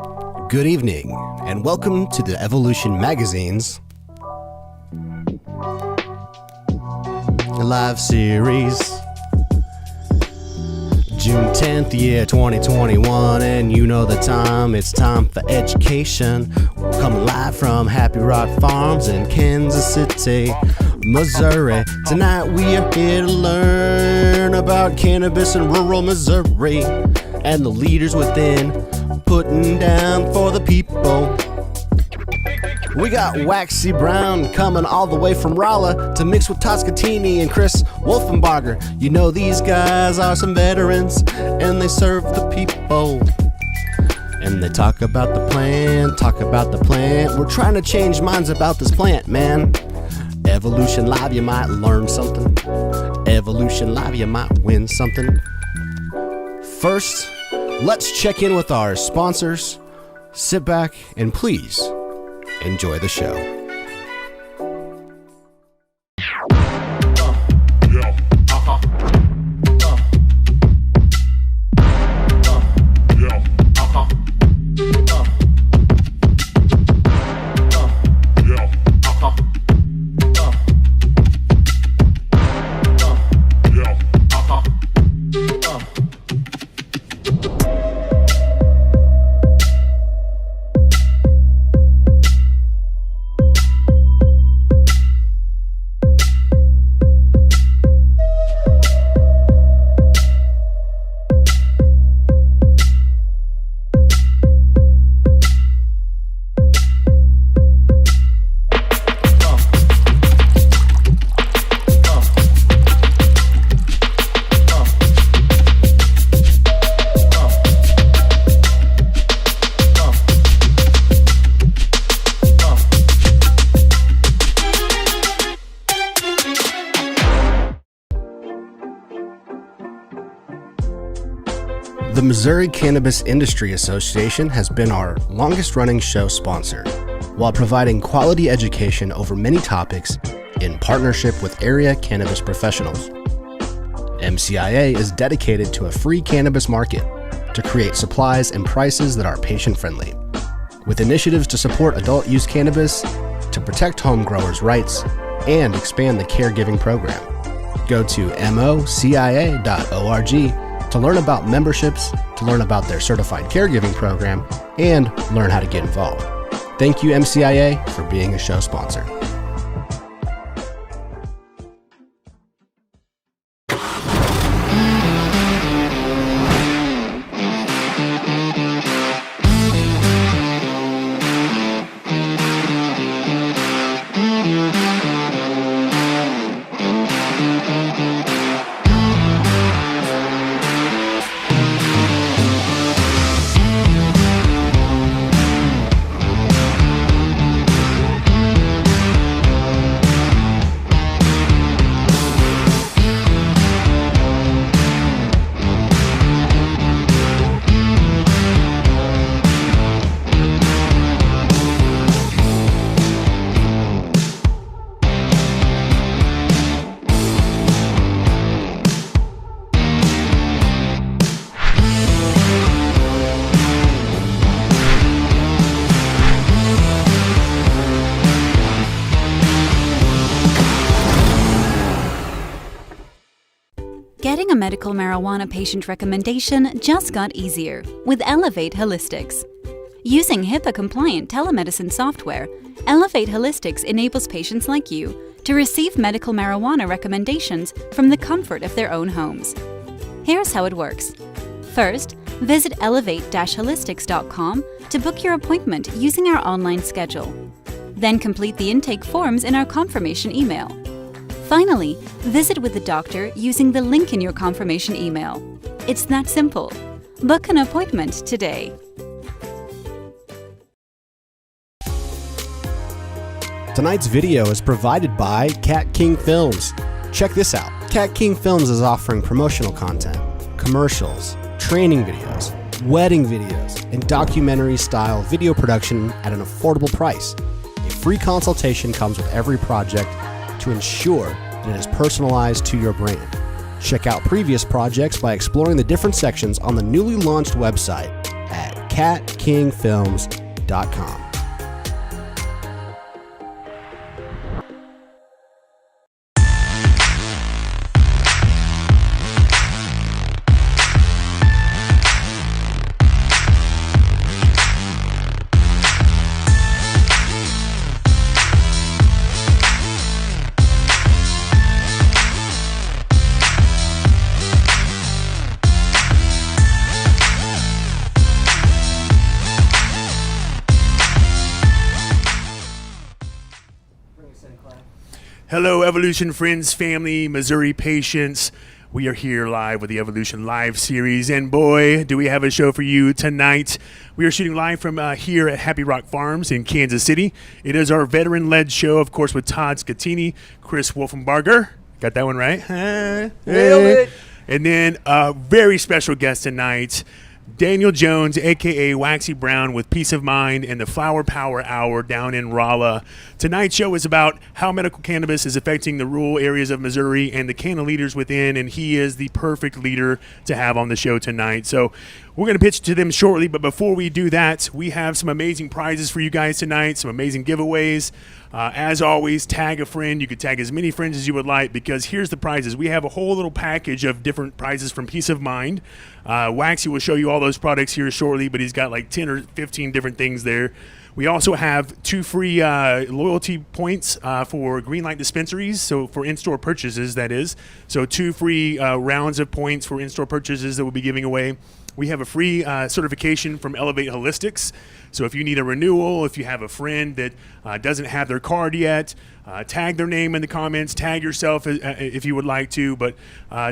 Good evening, and welcome to the Evolution Magazine's live series. June 10th, year 2021, and you know the time, it's time for education. We're coming live from Happy Rock Farms in Kansas City, Missouri. Tonight we are here to learn about cannabis in rural Missouri and the leaders within, putting down for the people. We got Waxy Brown coming all the way from Rolla to mix with Toscatini and Chris Wolfenbarger. You know these guys are some veterans and they serve the people. And they talk about the plant, We're trying to change minds about this plant, man. Evolution Live, you might learn something. Evolution Live, you might win something. First, let's check in with our sponsors. Sit back and please enjoy the show. The Missouri Cannabis Industry Association has been our longest-running show sponsor, while providing quality education over many topics in partnership with area cannabis professionals. MCIA is dedicated to a free cannabis market to create supplies and prices that are patient-friendly, with initiatives to support adult-use cannabis, to protect home growers' rights, and expand the caregiving program. Go to mocia.org to learn about memberships, to learn about their certified caregiving program, and learn how to get involved. Thank you, MCIA, for being a show sponsor. Getting a medical marijuana patient recommendation just got easier with Elevate Holistics. Using HIPAA-compliant telemedicine software, Elevate Holistics enables patients like you to receive medical marijuana recommendations from the comfort of their own homes. Here's how it works. First, visit elevate-holistics.com to book your appointment using our online schedule. Then complete the intake forms in our confirmation email. Finally, visit with the doctor using the link in your confirmation email. It's that simple. Book an appointment today. Tonight's video is provided by Cat King Films. Check this out. Cat King Films is offering promotional content, commercials, training videos, wedding videos, and documentary-style video production at an affordable price. A free consultation comes with every project to ensure that it is personalized to your brand. Check out previous projects by exploring the different sections on the newly launched website at catkingfilms.com. Hello, Evolution friends, family, Missouri patients. We are here live with the Evolution Live series, and boy, do we have a show for you tonight. We are shooting live from here at Happy Rock Farms in Kansas City. It is our veteran-led show, of course, with Todd Scattini, Chris Wolfenbarger. Got that one right? Nailed it. And then a very special guest tonight, Daniel Jones, a.k.a. Waxy Brown, with Peace of Mind and the Flower Power Hour down in Rolla. Tonight's show is about how medical cannabis is affecting the rural areas of Missouri and the Canna Leaders Within, and he is the perfect leader to have on the show tonight. So we're going to pitch to them shortly, but before we do that, we have some amazing prizes for you guys tonight, some amazing giveaways. As always, tag a friend. You could tag as many friends as you would like, because here's the prizes. We have a whole little package of different prizes from Peace of Mind. Waxy will show you all those products here shortly, but he's got like 10 or 15 different things there. We also have 2 free loyalty points for Greenlight dispensaries, so for in-store purchases, that is. So 2 free rounds of points for in-store purchases that we'll be giving away. We have a free certification from Elevate Holistics. So if you need a renewal, if you have a friend that doesn't have their card yet, tag their name in the comments, tag yourself if you would like to, but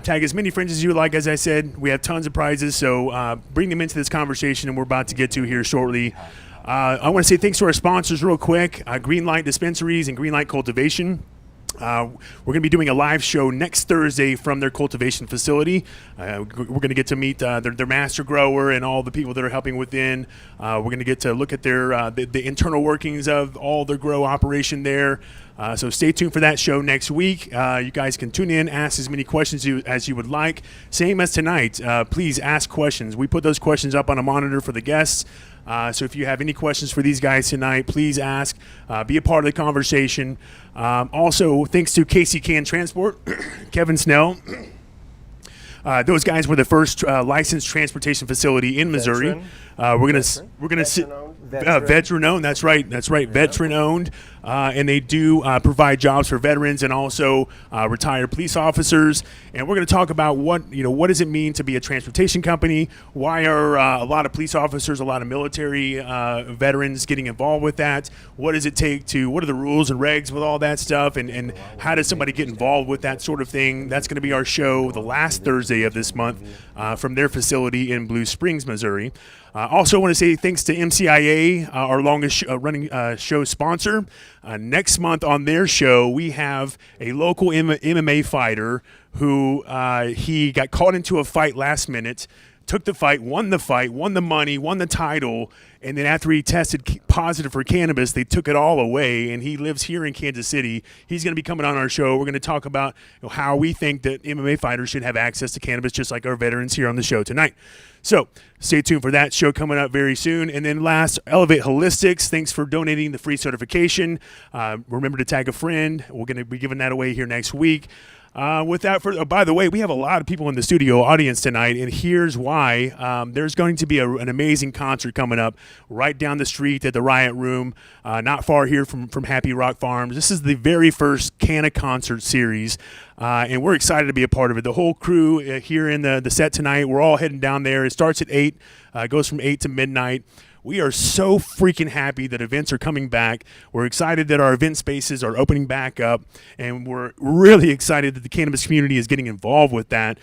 tag as many friends as you would like. As I said, we have tons of prizes, so bring them into this conversation, and we're about to get to here shortly. I want to say thanks to our sponsors real quick, Greenlight Dispensaries and Greenlight Cultivation. We're going to be doing a live show next Thursday from their cultivation facility. We're going to get to meet their master grower and all the people that are helping within. We're going to get to look at their the internal workings of all their grow operation there. So stay tuned for that show next week. You guys can tune in, ask as many questions as you would like. Same as tonight. Please ask questions. We put those questions up on a monitor for the guests. So if you have any questions for these guys tonight, please ask. Be a part of the conversation. Also, thanks to KC Can Transport, Kevin Snell. Those guys were the first licensed transportation facility in Missouri. We're gonna sit. Veteran owned. That's right. Yeah. Veteran owned, and they do provide jobs for veterans and also retired police officers. And we're going to talk about what does it mean to be a transportation company? Why are a lot of police officers, a lot of military veterans getting involved with that? What does it take to? What are the rules and regs with all that stuff? And how does somebody get involved with that sort of thing? That's going to be our show the last Thursday of this month from their facility in Blue Springs, Missouri. Also want to say thanks to MCIA, our longest running show sponsor. Next month on their show, we have a local MMA fighter who he got caught into a fight last minute, took the fight, won the money, won the title, and then after he tested positive for cannabis, they took it all away, and he lives here in Kansas City. He's going to be coming on our show. We're going to talk about how we think that MMA fighters should have access to cannabis, just like our veterans here on the show tonight. So stay tuned for that show coming up very soon. And then last, Elevate Holistics. Thanks for donating the free certification. Remember to tag a friend. We're going to be giving that away here next week. Without further, by the way, we have a lot of people in the studio audience tonight, and here's why. There's going to be an amazing concert coming up right down the street at the Riot Room, not far here from Happy Rock Farms. This is the very first Canna concert series, and we're excited to be a part of it. The whole crew here in the set tonight, we're all heading down there. It starts at 8, goes from 8 to midnight. We are so freaking happy that events are coming back. We're excited that our event spaces are opening back up, and we're really excited that the cannabis community is getting involved with that.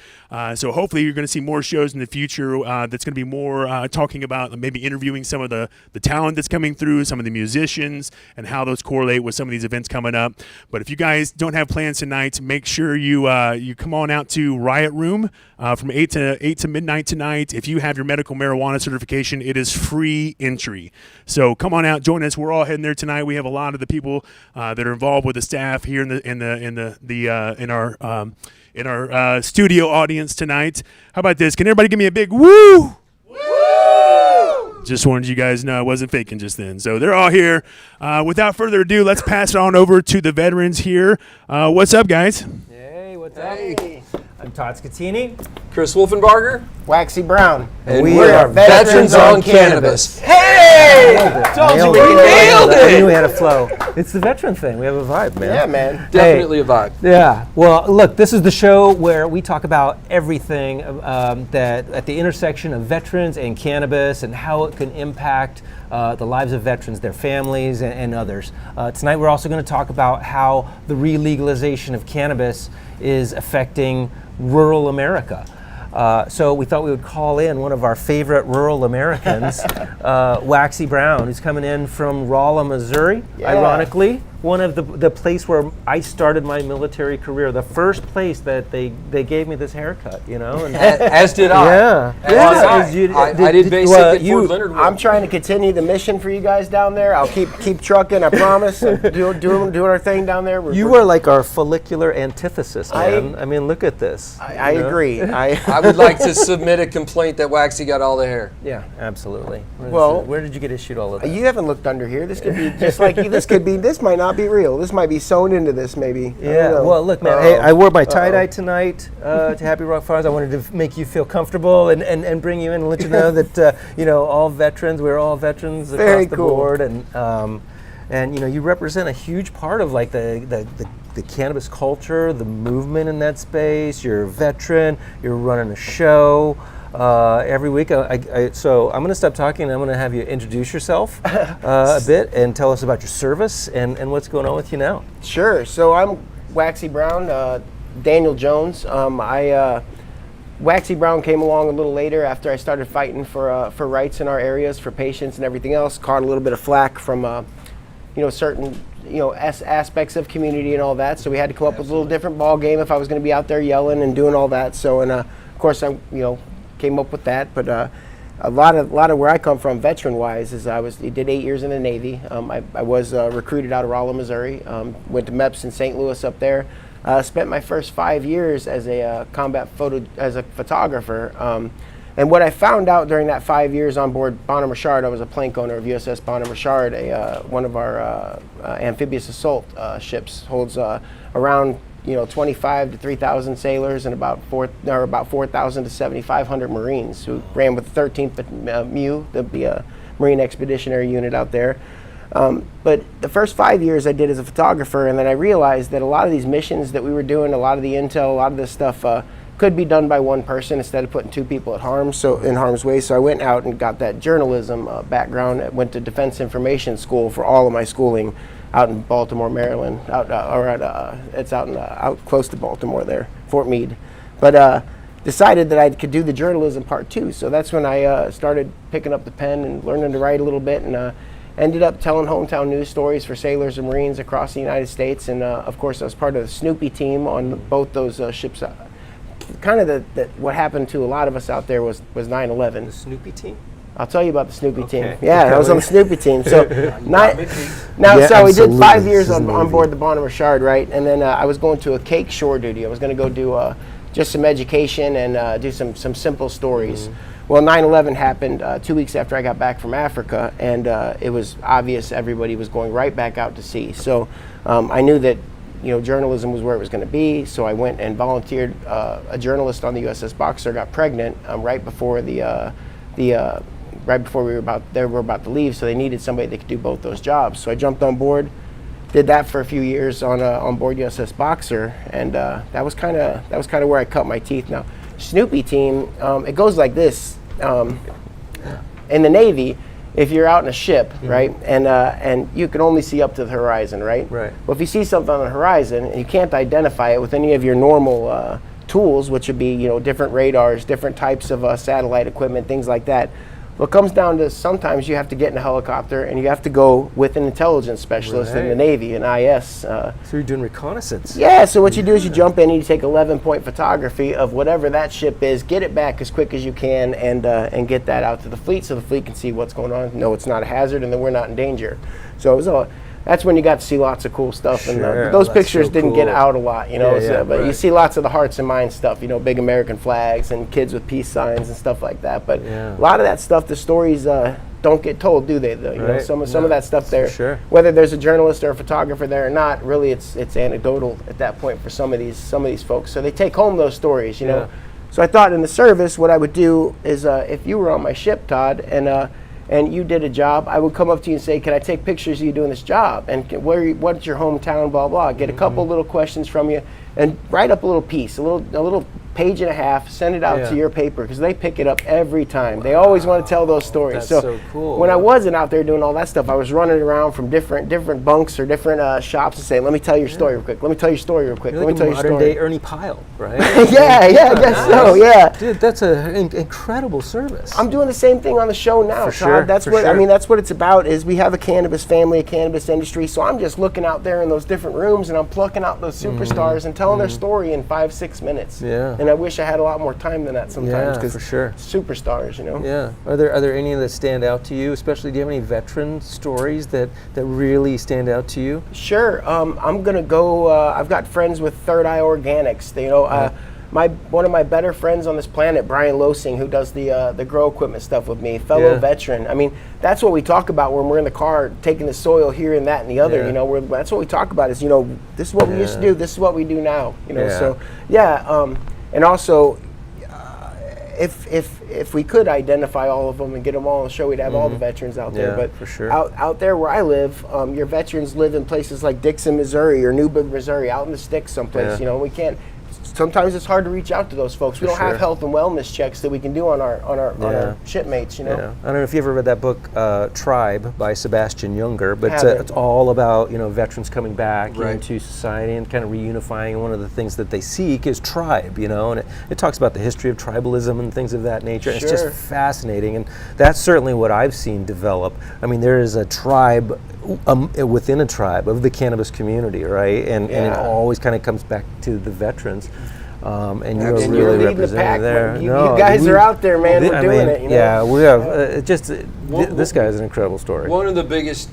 So hopefully you're going to see more shows in the future that's going to be more talking about maybe interviewing some of the talent that's coming through, some of the musicians, and how those correlate with some of these events coming up. But if you guys don't have plans tonight, make sure you come on out to Riot Room from 8 to midnight tonight. If you have your medical marijuana certification, it is free entry. So come on out, join us. We're all heading there tonight. We have a lot of the people that are involved with the staff here in our studio audience tonight. How about this? Can everybody give me a big woo? Woo! Just wanted you guys to know I wasn't faking just then. So they're all here. Without further ado, let's pass it on over to the veterans here. What's up, guys? Hey, what's Hey. up? I'm Todd Scatini. Chris Wolfenbarger. Waxy Brown. And we are Veterans on Cannabis. Hey! Told you we nailed it. I knew we had a flow. It's the veteran thing. We have a vibe, man. Yeah, man. Definitely a vibe. Yeah. Well, look, this is the show where we talk about everything that at the intersection of veterans and cannabis and how it can impact the lives of veterans, their families, and others. Tonight, we're also going to talk about how the re-legalization of cannabis is affecting rural America. So we thought we would call in one of our favorite rural Americans, Waxy Brown, who's coming in from Rolla, Missouri. Yeah. Ironically, one of the place where I started my military career, the first place that they gave me this haircut, you know. And As did I. yeah, As did I. I did basic at Fort Leonard Wood. I'm trying to continue the mission for you guys down there. I'll keep trucking, I promise. Doing our thing down there. You are like our follicular antithesis, man. I I mean, look at this. I you know? agree. I would like to submit a complaint that Waxy got all the hair. Yeah, absolutely. Where did you get issued all of that? You haven't looked under here. This could be just like you. This might not be real. This might be sewn into this, maybe. I don't Yeah, know. well, look, man, hey, I wore my tie-dye tonight to Happy Rock Farms. I wanted to make you feel comfortable and bring you in and let you know that, all veterans, we're all veterans Very across the cool. board. And you represent a huge part of, like, the cannabis culture, the movement in that space. You're a veteran. You're running a show. Every week, so I'm going to stop talking and I'm going to have you introduce yourself a bit and tell us about your service and what's going on with you now. Sure. So I'm Waxy Brown, Daniel Jones. Waxy Brown came along a little later after I started fighting for rights in our areas, for patients and everything else. Caught a little bit of flack from certain aspects of community and all that. So we had to come up with a little different ball game if I was going to be out there yelling and doing all that. So of course I came up with that. But a lot of where I come from, veteran-wise, is I did 8 years in the Navy. I was recruited out of Rolla, Missouri. Went to MEPS in St. Louis up there. Spent my first 5 years as a as a photographer. And what I found out during that 5 years on board Bonner Richard, I was a plank owner of USS Bonner Richard, one of our amphibious assault ships, holds around 25 to 3,000 sailors and about 4,000 to 7,500 Marines who ran with the 13th MU, the Marine Expeditionary Unit out there. But the first 5 years I did as a photographer, and then I realized that a lot of these missions that we were doing, a lot of the intel, a lot of this stuff could be done by one person instead of putting two people in harm's way. So I went out and got that journalism background. I went to Defense Information School for all of my schooling out in Baltimore, Maryland, out close to Baltimore there, Fort Meade. But decided that I could do the journalism part too. So that's when I started picking up the pen and learning to write a little bit, and ended up telling hometown news stories for sailors and Marines across the United States. And of course, I was part of the Snoopy team on both those ships. Kind of what happened to a lot of us out there was 9/11. The Snoopy team? I'll tell you about the Snoopy team. Okay. Yeah, I was on the Snoopy team. So we did 5 years on board the Bonner Richard, right? And then I was going to a cake shore duty. I was going to go do just some education and do some simple stories. Mm-hmm. Well, 9/11 happened 2 weeks after I got back from Africa, and it was obvious everybody was going right back out to sea. So I knew that journalism was where it was going to be. So I went and volunteered. A journalist on the USS Boxer got pregnant right before right before we were about to leave, so they needed somebody that could do both those jobs. So I jumped on board, did that for a few years on board USS Boxer, and that was kind of where I cut my teeth. Now, Snoopy team, it goes like this. In the Navy, if you're out in a ship, mm-hmm. right, and you can only see up to the horizon, right? Right. Well, if you see something on the horizon and you can't identify it with any of your normal tools, which would be different radars, different types of satellite equipment, things like that. What comes down to sometimes you have to get in a helicopter and you have to go with an intelligence specialist in the Navy, an IS. So you're doing reconnaissance. Yeah, so what you do is you jump in and you take 11-point photography of whatever that ship is, get it back as quick as you can, and get that out to the fleet so the fleet can see what's going on, know it's not a hazard, and then we're not in danger. So it was that's when you got to see lots of cool stuff. Sure. And those pictures so didn't cool. get out a lot, but right. you see lots of the hearts and minds stuff, big American flags and kids with peace signs and stuff like that. But a lot of that stuff, the stories don't get told, do they? You know, Right. some of that stuff there. Sure. Whether there's a journalist or a photographer there or not, really it's anecdotal at that point for some of these folks. So they take home those stories, you know. So I thought in the service, what I would do is, if you were on my ship, Todd, and you did a job, I would come up to you and say, can I take pictures of you doing this job? And what's your hometown, blah, blah. Get a couple little questions from you and write up a little piece, a little page and a half, send it out to your paper, because they pick it up every time. They always want to tell those stories. That's so cool. When I wasn't out there doing all that stuff, I was running around from different bunks or different shops and saying, let me tell your story real quick. Let me tell your story real quick. You're Let like me tell a your modern story. day Ernie Pyle, right? yeah, I guess so, yeah. Dude, that's an incredible service. I'm doing the same thing on the show now, Todd. sure, That's for what I sure. mean. That's what it's about. Is we have a cannabis family, a cannabis industry. So I'm just looking out there in those different rooms, and I'm plucking out those superstars and telling their story in 5-6 minutes. Yeah. And I wish I had a lot more time than that sometimes. Yeah, for sure. Superstars, you know. Yeah. Are there any that stand out to you? Especially, do you have any veteran stories that really stand out to you? Sure. I'm gonna go. I've got friends with Third Eye Organics. They, you know, one of my better friends on this planet, Brian Losing, who does the grow equipment stuff with me, fellow veteran. I mean, that's what we talk about when we're in the car taking the soil here and that and the other. Yeah. You know, that's what we talk about. Is, you know, this is what we used to do. This is what we do now. You know. Yeah. So and also. If we could identify all of them and get them all on the show, we'd have all the veterans out there. Yeah, But for sure. out there where I live, your veterans live in places like Dixon, Missouri, or Newburgh, Missouri, out in the sticks someplace. Yeah. You know, we can't. Sometimes it's hard to reach out to those folks. We don't have sure. health and wellness checks that we can do on our shipmates. You know. Yeah. I don't know if you ever read that book, Tribe, by Sebastian Junger, but Haven't. it's all about, you know, veterans coming back Right. into society and kind of reunifying. And one of the things that they seek is tribe, you know, and it talks about the history of tribalism and things of that nature. It's Sure. just fascinating, and that's certainly what I've seen develop. I mean, there is a tribe within a tribe of the cannabis community, right? And it always kind of comes back to the veterans. And you're And really you're leading the pack, represented there. man. You guys are out there, man. We're doing it. You know? Yeah, we have. This guy is an incredible story. One of the biggest,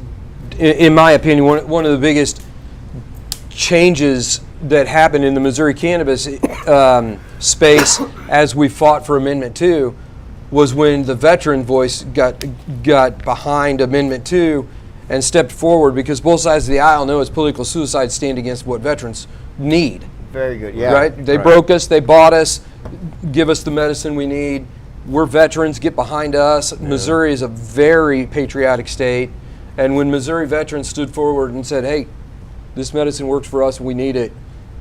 in my opinion, one of the biggest changes that happened in the Missouri cannabis space as we fought for Amendment 2 was when the veteran voice got behind Amendment 2 and stepped forward, because both sides of the aisle know it's political suicide to stand against what veterans need. Very good. Yeah. Right? They broke us, they bought us, give us the medicine we need. We're veterans, get behind us. Yeah. Missouri is a very patriotic state. And when Missouri veterans stood forward and said, hey, this medicine works for us, we need it,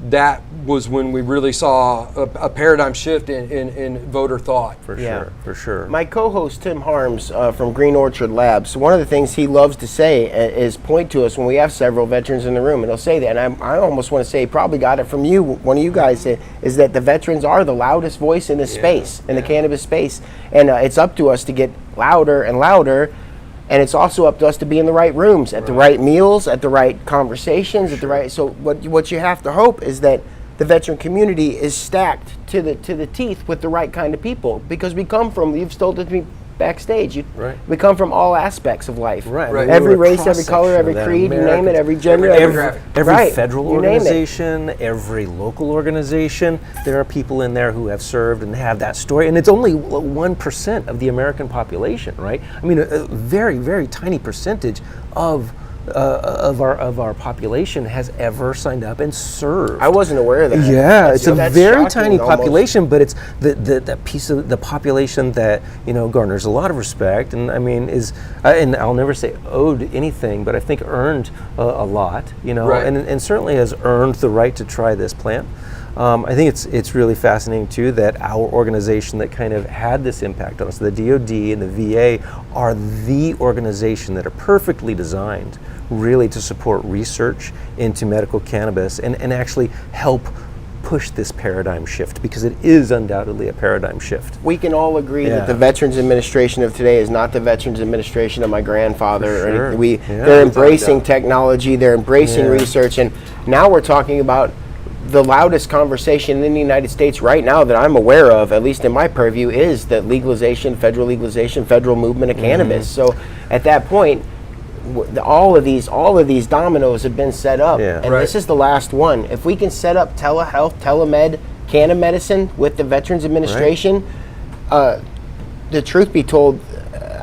that was when we really saw a paradigm shift in voter thought. For sure. My co-host Tim Harms from Green Orchard Labs, one of the things he loves to say is point to us when we have several veterans in the room, and he'll say that, and I almost want to say he probably got it from you, one of you guys, is that the veterans are the loudest voice in this space, in the cannabis space, and it's up to us to get louder and louder. And it's also up to us to be in the right rooms, at the right meals, at the right conversations, at the right. So what you have to hope is that the veteran community is stacked to the teeth with the right kind of people, because we come from. You've told it to me backstage. We come from all aspects of life. Right. Every race, every color, every creed, you name it, every gender, every federal organization, every local organization. There are people in there who have served and have that story, and it's only 1% of the American population, right? I mean, a very, very tiny percentage of our population has ever signed up and served. I wasn't aware of that. Yeah, it's a very shocking, tiny almost. population, but it's the piece of the population that, you know, garners a lot of respect, and I mean and I'll never say owed anything, but I think earned a lot, you know, and certainly has earned the right to try this plant. I think it's really fascinating too that our organization that kind of had this impact on us, the DoD and the VA, are the organization that are perfectly designed really to support research into medical cannabis and actually help push this paradigm shift, because it is undoubtedly a paradigm shift. We can all agree that the Veterans Administration of today is not the Veterans Administration of my grandfather. Or anything. They're embracing technology, they're embracing research, and now we're talking about the loudest conversation in the United States right now that I'm aware of, at least in my purview, is the federal legalization, federal movement of cannabis. So at that point, all of these dominoes have been set up, and this is the last one. If we can set up telehealth, telemed, canna medicine with the Veterans Administration, the truth be told,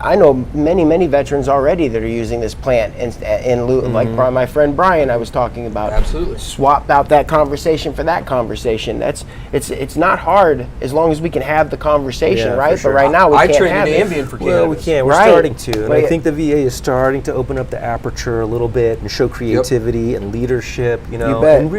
I know many veterans already that are using this plant in lieu, like my friend Brian I was talking about. Absolutely. Swap out that conversation for that conversation. It's not hard as long as we can have the conversation, Yeah, for right? sure. But right now we I can't traded have it. Ambien for cannabis. Well, we can't. We're Right. starting to, and But I think the VA is starting to open up the aperture a little bit and show creativity and leadership. You know, bet. and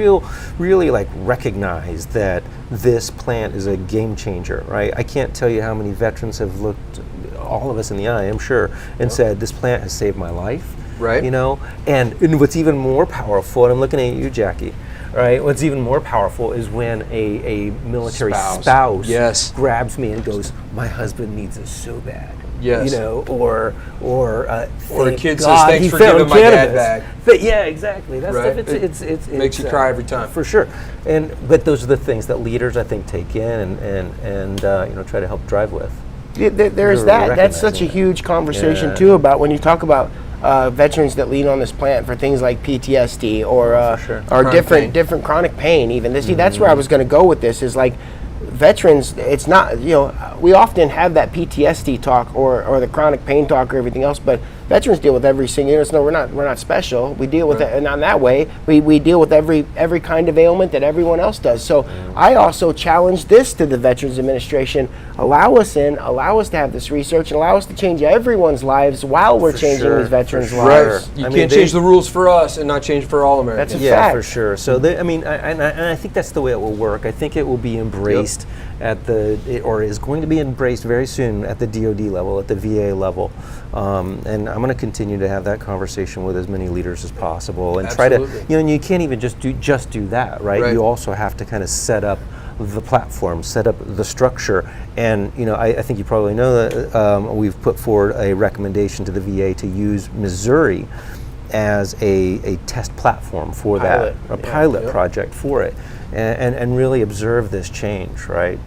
really like recognize that this plant is a game changer. Right? I can't tell you how many veterans have looked all of us in the eye, I'm sure, and said, "This plant has saved my life." Right. You know, and what's even more powerful, and I'm looking at you, Jackie. Right. What's even more powerful is when a military spouse Yes. grabs me and goes, "My husband needs us so bad." Yes. You know, or a thank kid says, God "Thanks he for found giving my dad cannabis." back. But yeah, exactly. That Right. stuff. It's Makes you cry every time. for sure. But those are the things that leaders, I think, take in and try to help drive with. There's Really that. That's such a recognizing that. huge conversation Yeah. too about when you talk about veterans that lean on this plant for things like PTSD or for sure. or Chronic different pain. chronic pain. Even see, that's where I was going to go with this. Is like veterans. It's not we often have that PTSD talk or the chronic pain talk or everything else, but veterans deal with every single. No, we're not special. We deal with it, and on that way, we deal with every kind of ailment that everyone else does. So I also challenge this to the Veterans Administration: allow us to have this research and allow us to change everyone's lives while we're For changing sure, these veterans' for lives. sure. You I mean, can't change the rules for us and not change for all Americans. That's a Yeah, fact. for sure. So, I think that's the way it will work. I think it will be embraced or is going to be embraced very soon at the DoD level, at the VA level, and I'm going to continue to have that conversation with as many leaders as possible, and Absolutely. try to, and you can't even just do that, right? Right. You also have to kind of set up the platform, set up the structure, and I think you probably know that we've put forward a recommendation to the VA to use Missouri as a test platform for Pilot, that, a yeah. pilot Yep. project for it, and really observe this change, right?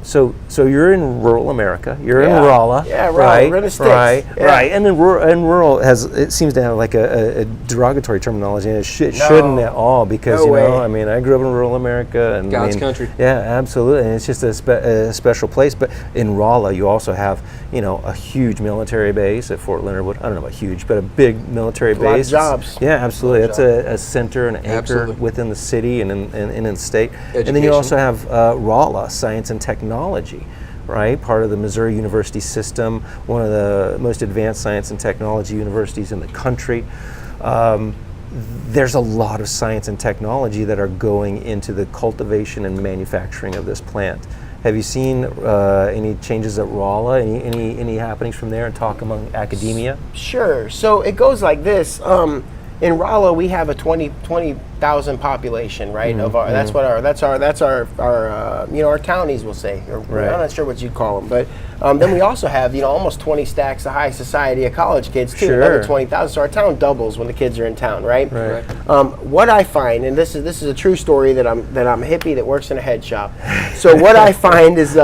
So you're in rural America. You're Yeah. in Rolla, Yeah, Rolla. right? We're in the sticks. Right, Yeah. right. And then rural it seems to have like a derogatory terminology, and it shouldn't at all, because No way. I mean, I grew up in rural America, and God's country. Yeah, absolutely, and it's just a special place. But in Rolla, you also have a huge military base at Fort Leonard Wood. I don't know about huge, but a big military lot of base. jobs. Yeah, absolutely. It's a center, an anchor Absolutely. within the city and in the state. And then Education. you also have Rolla, Science and Technology, right? Part of the Missouri University system, one of the most advanced science and technology universities in the country. There's a lot of science and technology that are going into the cultivation and manufacturing of this plant. Have you seen any changes at Rolla? Any happenings from there, and talk among academia? Sure. So it goes like this. In Rolla, we have a 20,000 population, right? Of our, that's our townies will say. Or, Right. I'm not sure what you'd call them, but then we also have almost 20 stacks of high society of college kids too. Sure. Another 20,000. So our town doubles when the kids are in town, right? Right. What I find, and this is a true story that I'm a hippie that works in a head shop. So what I find is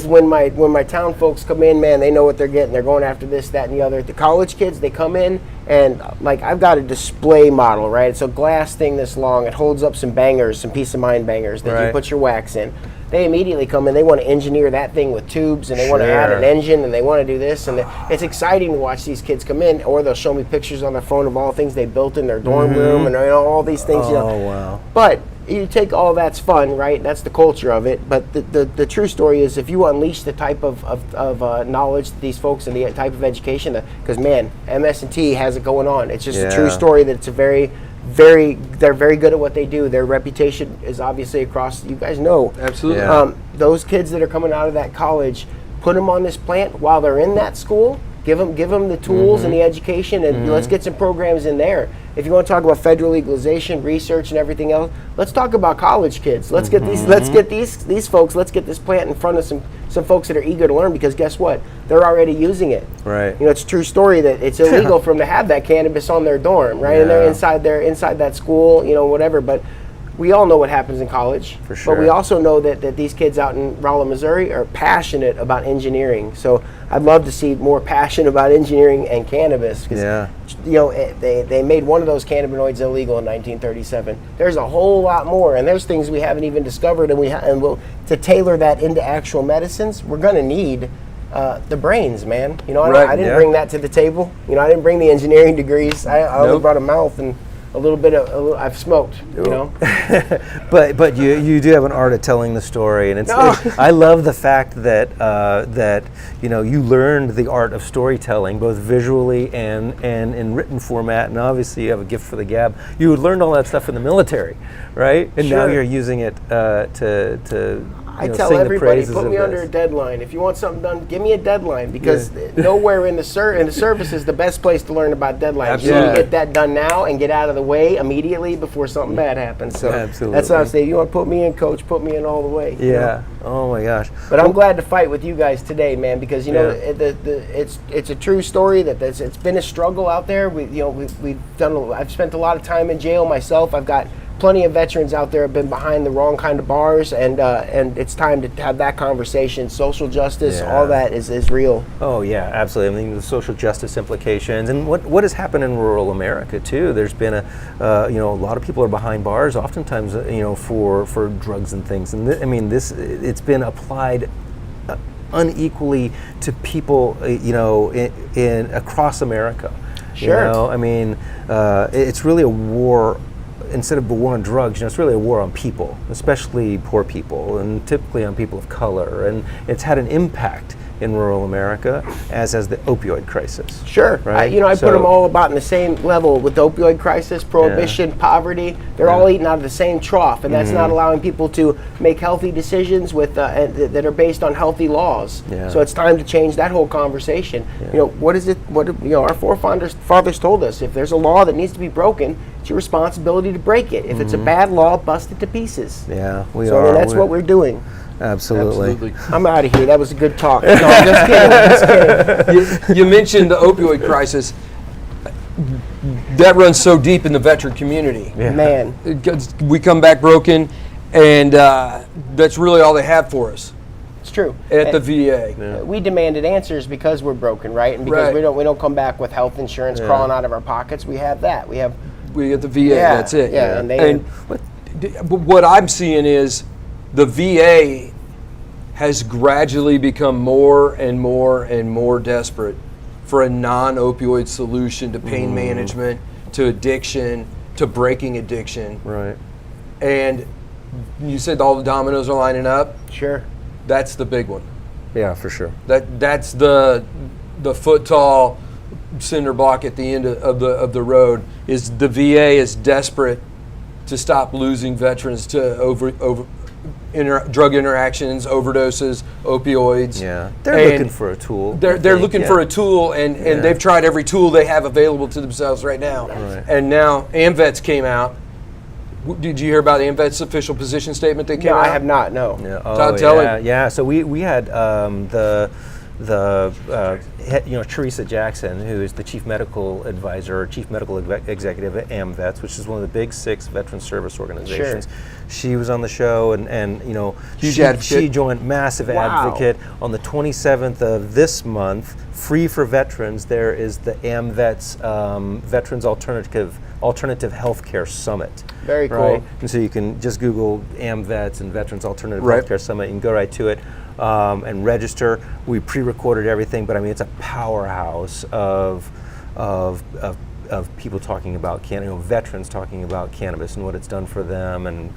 when my town folks come in, man, they know what they're getting. They're going after this, that, and the other. The college kids, they come in, and like I've got a display model, right? It's a glass thing this long. It holds up some bangers, some peace of mind bangers that you Right. put your wax in. They immediately come in. They want to engineer that thing with tubes, and they want to add Sure. an engine, and they want to do this. And it's exciting to watch these kids come in, or they'll show me pictures on their phone of all things they built in their dorm room, and all these things. Oh, wow. But you take all that's fun, right? That's the culture of it. But the true story is, if you unleash the type of knowledge to these folks and the type of education, because man, MS&T has it going on. It's just a true Yeah. story that it's they're very good at what they do. Their reputation is obviously across. You guys know. Absolutely. Yeah. Those kids that are coming out of that college, put them on this plant while they're in that school. Give them the tools and the education, and let's get some programs in there. If you want to talk about federal legalization, research, and everything else, let's talk about college kids. Let's get these folks. Let's get this plant in front of some folks that are eager to learn, because guess what? They're already using it. Right. It's a true story that it's illegal for them to have that cannabis on their dorm, right? And they're Yeah. inside that school, whatever. But we all know what happens in college. For sure. But we also know that these kids out in Rolla, Missouri are passionate about engineering. So I'd love to see more passion about engineering and cannabis. 'Cause, Yeah. they made one of those cannabinoids illegal in 1937. There's a whole lot more, and there's things we haven't even discovered, and to tailor that into actual medicines, we're going to need the brains, man. You know, Right, I didn't yeah. bring that to the table. You know, I didn't bring the engineering degrees. I only Nope. brought a mouth and a little bit of, I've smoked, you know. But you do have an art of telling the story, and I love the fact that that you know you learned the art of storytelling both visually and in written format, and obviously you have a gift for the gab. You learned all that stuff in the military, right? And now Sure. you're using it to I you know, tell sing the everybody, praises put of me under this. a deadline. If you want something done, give me a deadline, because nowhere in the service is the best place to learn about deadlines. You need Absolutely. to get that done now and get out of the way immediately before something bad happens. So Absolutely. that's what I say. You want to put me in, coach, put me in all the way. you know? Yeah. Oh my gosh. But I'm glad to fight with you guys today, man, because you know Yeah. it's a true story that it's been a struggle out there. We've done. I've spent a lot of time in jail myself. I've got plenty of veterans out there have been behind the wrong kind of bars, and it's time to have that conversation. Social justice, Yeah. all that is real. Oh yeah, absolutely. I mean, the social justice implications, and what has happened in rural America too. There's been a lot of people are behind bars, oftentimes for drugs and things. And it's been applied unequally to people in across America. Sure. You know? I mean, it's really a war. Instead of a war on drugs, it's really a war on people, especially poor people, and typically on people of color. And it's had an impact in rural America, as has the opioid crisis. Sure. Right? I put So- them all about in the same level with the opioid crisis, prohibition, poverty. They're all eating out of the same trough, and that's not allowing people to make healthy decisions with that are based on healthy laws. Yeah. So it's time to change that whole conversation. What is it? Our fathers told us: if there's a law that needs to be broken, it's your responsibility to break it. If it's a bad law, bust it to pieces. Yeah, we So are. that's what we're doing. Absolutely. I'm out of here. That was a good talk. No, I'm just kidding. I'm just kidding. You mentioned the opioid crisis. That runs so deep in the veteran community. Yeah. Man. We come back broken, and that's really all they have for us It's true. at the VA. We demanded answers because we're broken, right? And because Right. we don't come back with health insurance crawling out of our pockets. We have that. We have We get the VA. That's it. Yeah, and what I'm seeing is the VA has gradually become more and more and more desperate for a non-opioid solution to pain management, to addiction, to breaking addiction. Right. And you said all the dominoes are lining up. sure. That's the big one. Yeah, for sure. That's the foot tall cinder block at the end of the road. Is the VA is desperate to stop losing veterans to drug interactions, overdoses, opioids. Yeah, they're And looking for a tool. They're looking for a tool, and they've tried every tool they have available to themselves right now. Right. And now AMVETS came out. Did you hear about AMVETS' official position statement that came No, out? I have not. No. Yeah. Todd, tell yeah, him. yeah. So we had Teresa Jackson, who is the chief medical advisor, chief medical executive at AMVETS, which is one of the big 6 veteran service organizations. Sure. She was on the show, and Huge advocate. she joined, massive Wow. advocate. On the 27th of this month, free for veterans, there is the AMVETS Veterans Alternative Healthcare Summit. Very cool. Right? And so you can just Google AMVETS and Veterans Alternative Right. Healthcare Summit. You can go right to it and register. We pre-recorded everything, but I mean it's a powerhouse of people talking about veterans talking about cannabis and what it's done for them, and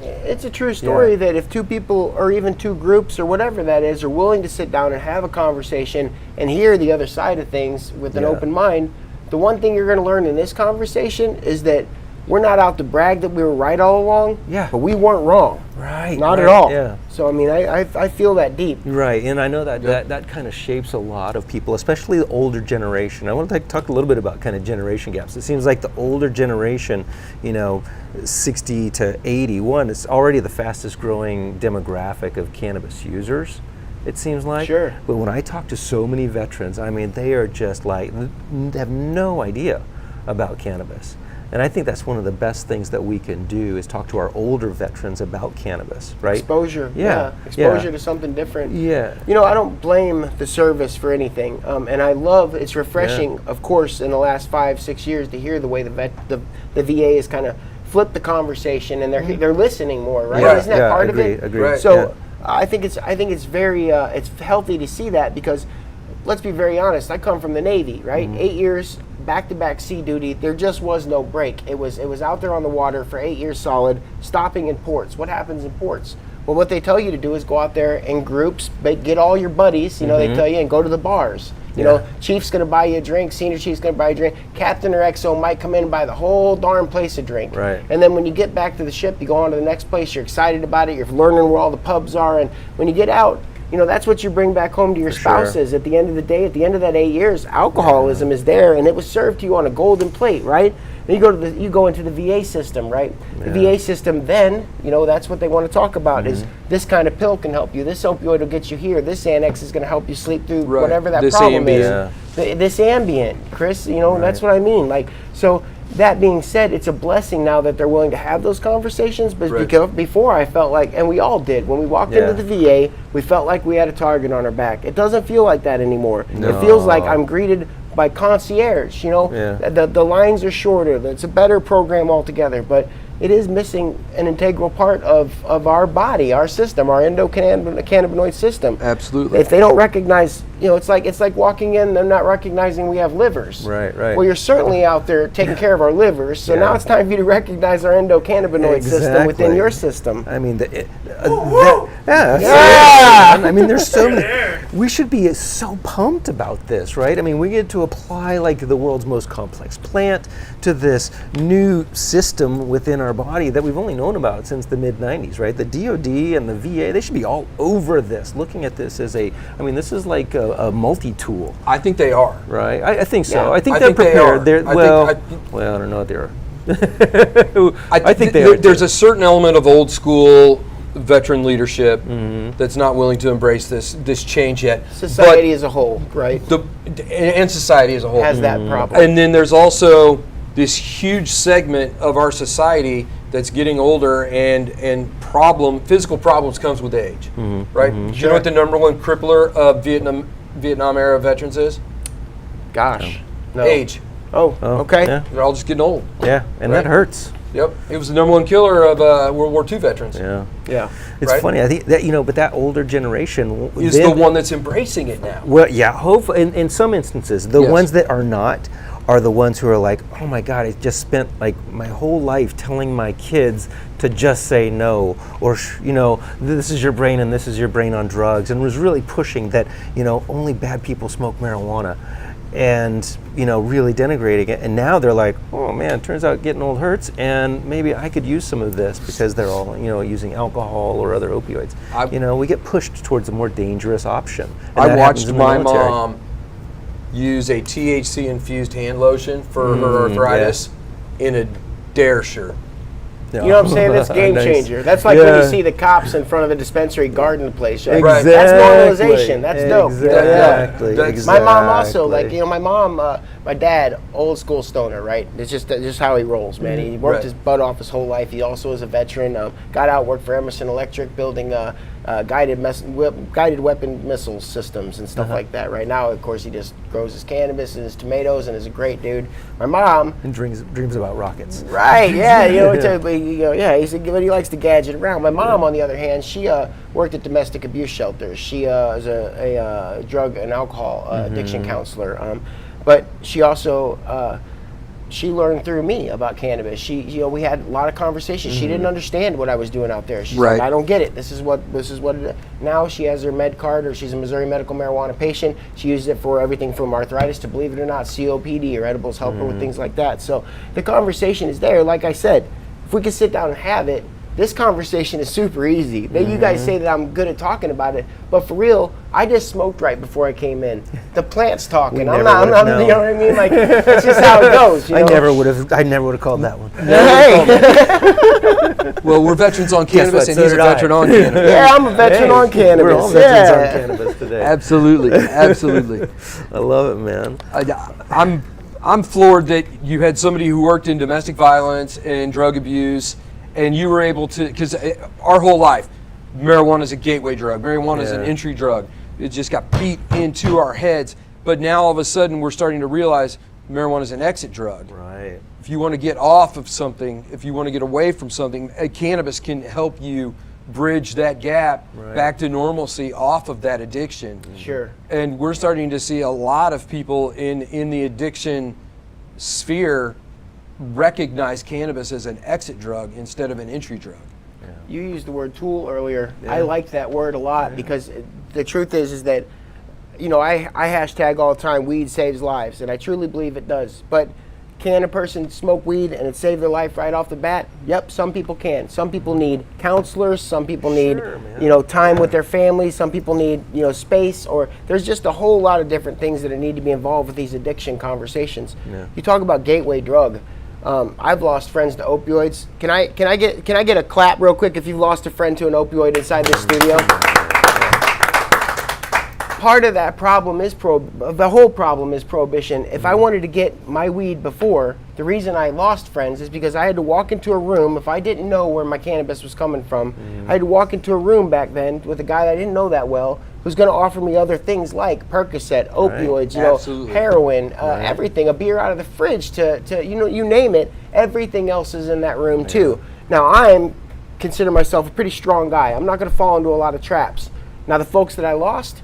It's a true story that if 2 people or even 2 groups or whatever that is are willing to sit down and have a conversation and hear the other side of things with an Yeah. open mind, the one thing you're going to learn in this conversation is that we're not out to brag that we were right all along, Yeah. but we weren't wrong. right, Not at right, all. Yeah. So, I mean, I feel that deep. Right, and I know that kind of shapes a lot of people, especially the older generation. I want to talk a little bit about kind of generation gaps. It seems like the older generation, 60 to 81, is already the fastest growing demographic of cannabis users, it seems like. Sure. But when I talk to so many veterans, I mean, they are just like, they have no idea about cannabis. And I think that's one of the best things that we can do is talk to our older veterans about cannabis, right? Exposure. Yeah. Exposure Yeah. to something different. Yeah. I don't blame the service for anything. And I love, it's refreshing, of course, in the last 5-6 years to hear the way the VA has kind of flipped the conversation and they're listening more, right? Yeah, Isn't that yeah, part agree, of it? agree. Right. So I think it's very it's healthy to see that, because let's be very honest. I come from the Navy, right? 8 years back-to-back sea duty. There just was no break. It was out there on the water for 8 years solid, stopping in ports. What happens in ports? Well, what they tell you to do is go out there in groups, get all your buddies. You know, they tell you, and go to the bars. You know, chief's gonna buy you a drink, senior chief's gonna buy you a drink, captain or XO might come in and buy the whole darn place a drink. Right. And then when you get back to the ship, you go on to the next place, you're excited about it, you're learning where all the pubs are, and when you get out, you know, that's what you bring back home to your spouses. At the end of the day, at the end of that 8 years, alcoholism is there, and it was served to you on a golden plate, right? Then you go into the VA system, right? The VA system, then, you know, that's what they want to talk about is this kind of pill can help you. This opioid will get you here. This Annex is going to help you sleep through whatever that problem is. This Ambient, Chris, you know, that's what I mean. Like, so that being said, it's a blessing now that they're willing to have those conversations. But because before, I felt like, and we all did, when we walked into the VA, we felt like we had a target on our back. It doesn't feel like that anymore. No. It feels like I'm greeted by concierge, you know. The lines are shorter. It's a better program altogether, but it is missing an integral part of our body, our system, our endocannabinoid system. Absolutely. If they don't recognize, you know, it's like walking in and not recognizing we have livers. Right. Well, you're certainly out there taking care of our livers, so now it's time for you to recognize our endocannabinoid system within your system. I mean, I mean, there's so many. We should be so pumped about this, right? I mean, we get to apply like the world's most complex plant to this new system within our body that we've only known about since the mid-90s, right? The DOD and the VA, they should be all over this, looking at this as this is like a multi-tool. I think they are. Right? I think so. Yeah. I think they're prepared. I don't know what they are. I think they are. There's a certain element of old school veteran leadership that's not willing to embrace this change yet. Society as a whole, right? And society as a whole has that problem. And then there's also this huge segment of our society that's getting older, and physical problems comes with age, right? You know what the number one crippler of Vietnam era veterans is? Gosh, no. Age. Oh, okay. Yeah. They're all just getting old. Yeah, and that hurts. Yep, it was the number one killer of World War II veterans. Yeah. It's funny. I think that but that older generation is the one that's embracing it now. Well, yeah. Hopefully, in some instances, the ones that are not are the ones who are like, oh my God, I just spent like my whole life telling my kids to just say no, or this is your brain and this is your brain on drugs, and was really pushing that only bad people smoke marijuana. And really denigrating it, and now they're like, oh man, turns out getting old hurts, and maybe I could use some of this because they're all using alcohol or other opioids. We get pushed towards a more dangerous option. I watched my mom use a THC infused hand lotion for her arthritis in a Dare shirt. You know what I'm saying? That's game changer. That's like when you see the cops in front of a dispensary guarding the place. Right? Exactly. That's normalization. That's dope. Exactly. My mom also, my mom, my dad, old school stoner, right? It's just how he rolls, man. He worked his butt off his whole life. He also is a veteran. Got out, worked for Emerson Electric, building guided weapon missile systems and stuff like that. Right now, of course, he just grows his cannabis and his tomatoes and is a great dude. My mom and dreams about rockets. Right? Yeah. He said, but he likes to gadget around. My mom, on the other hand, she worked at domestic abuse shelters. She is a drug and alcohol addiction counselor. But she also she learned through me about cannabis. We had a lot of conversations. She didn't understand what I was doing out there. She's like, I don't get it. This is what it is. Now she has her med card, or she's a Missouri medical marijuana patient. She uses it for everything from arthritis to, believe it or not, COPD, or edibles help her with things like that. So the conversation is there. Like I said, if we could sit down and have it, this conversation is super easy. You guys say that I'm good at talking about it, but for real, I just smoked right before I came in. The plant's talking. I'm not, you know what I mean? Like, that's just how it goes. I never would have called that one. Hey. Well, we're veterans on cannabis, and he's a veteran on cannabis. Yeah, I'm a veteran on cannabis. We're all veterans on cannabis today. Absolutely. I love it, man. I'm floored that you had somebody who worked in domestic violence and drug abuse, and you were able to, because our whole life, marijuana is a gateway drug. Marijuana is an entry drug. It just got beat into our heads. But now all of a sudden we're starting to realize marijuana is an exit drug. Right. If you want to get off of something, if you want to get away from something, cannabis can help you bridge that gap back to normalcy off of that addiction. Sure. And we're starting to see a lot of people in the addiction sphere recognize cannabis as an exit drug instead of an entry drug. You used the word tool earlier. I liked that word a lot because the truth is that, you know, I hashtag all the time, weed saves lives, and I truly believe it does. But can a person smoke weed and it save their life right off the bat? Yep, some people can. Some people need counselors, some people need, you know, time with their families, some people need, you know, space, or there's just a whole lot of different things that need to be involved with these addiction conversations. You talk about gateway drug. I've lost friends to opioids. Can I get a clap real quick if you've lost a friend to an opioid inside this studio? Part of that problem is the whole problem is prohibition. If I wanted to get my weed before, the reason I lost friends is because I had to walk into a room. If I didn't know where my cannabis was coming from, I had to walk into a room back then with a guy that I didn't know that well, who's going to offer me other things like Percocet, opioids, you know, heroin, everything, a beer out of the fridge to you know, you name it. Everything else is in that room too. Now consider myself a pretty strong guy. I'm not going to fall into a lot of traps. Now the folks that I lost,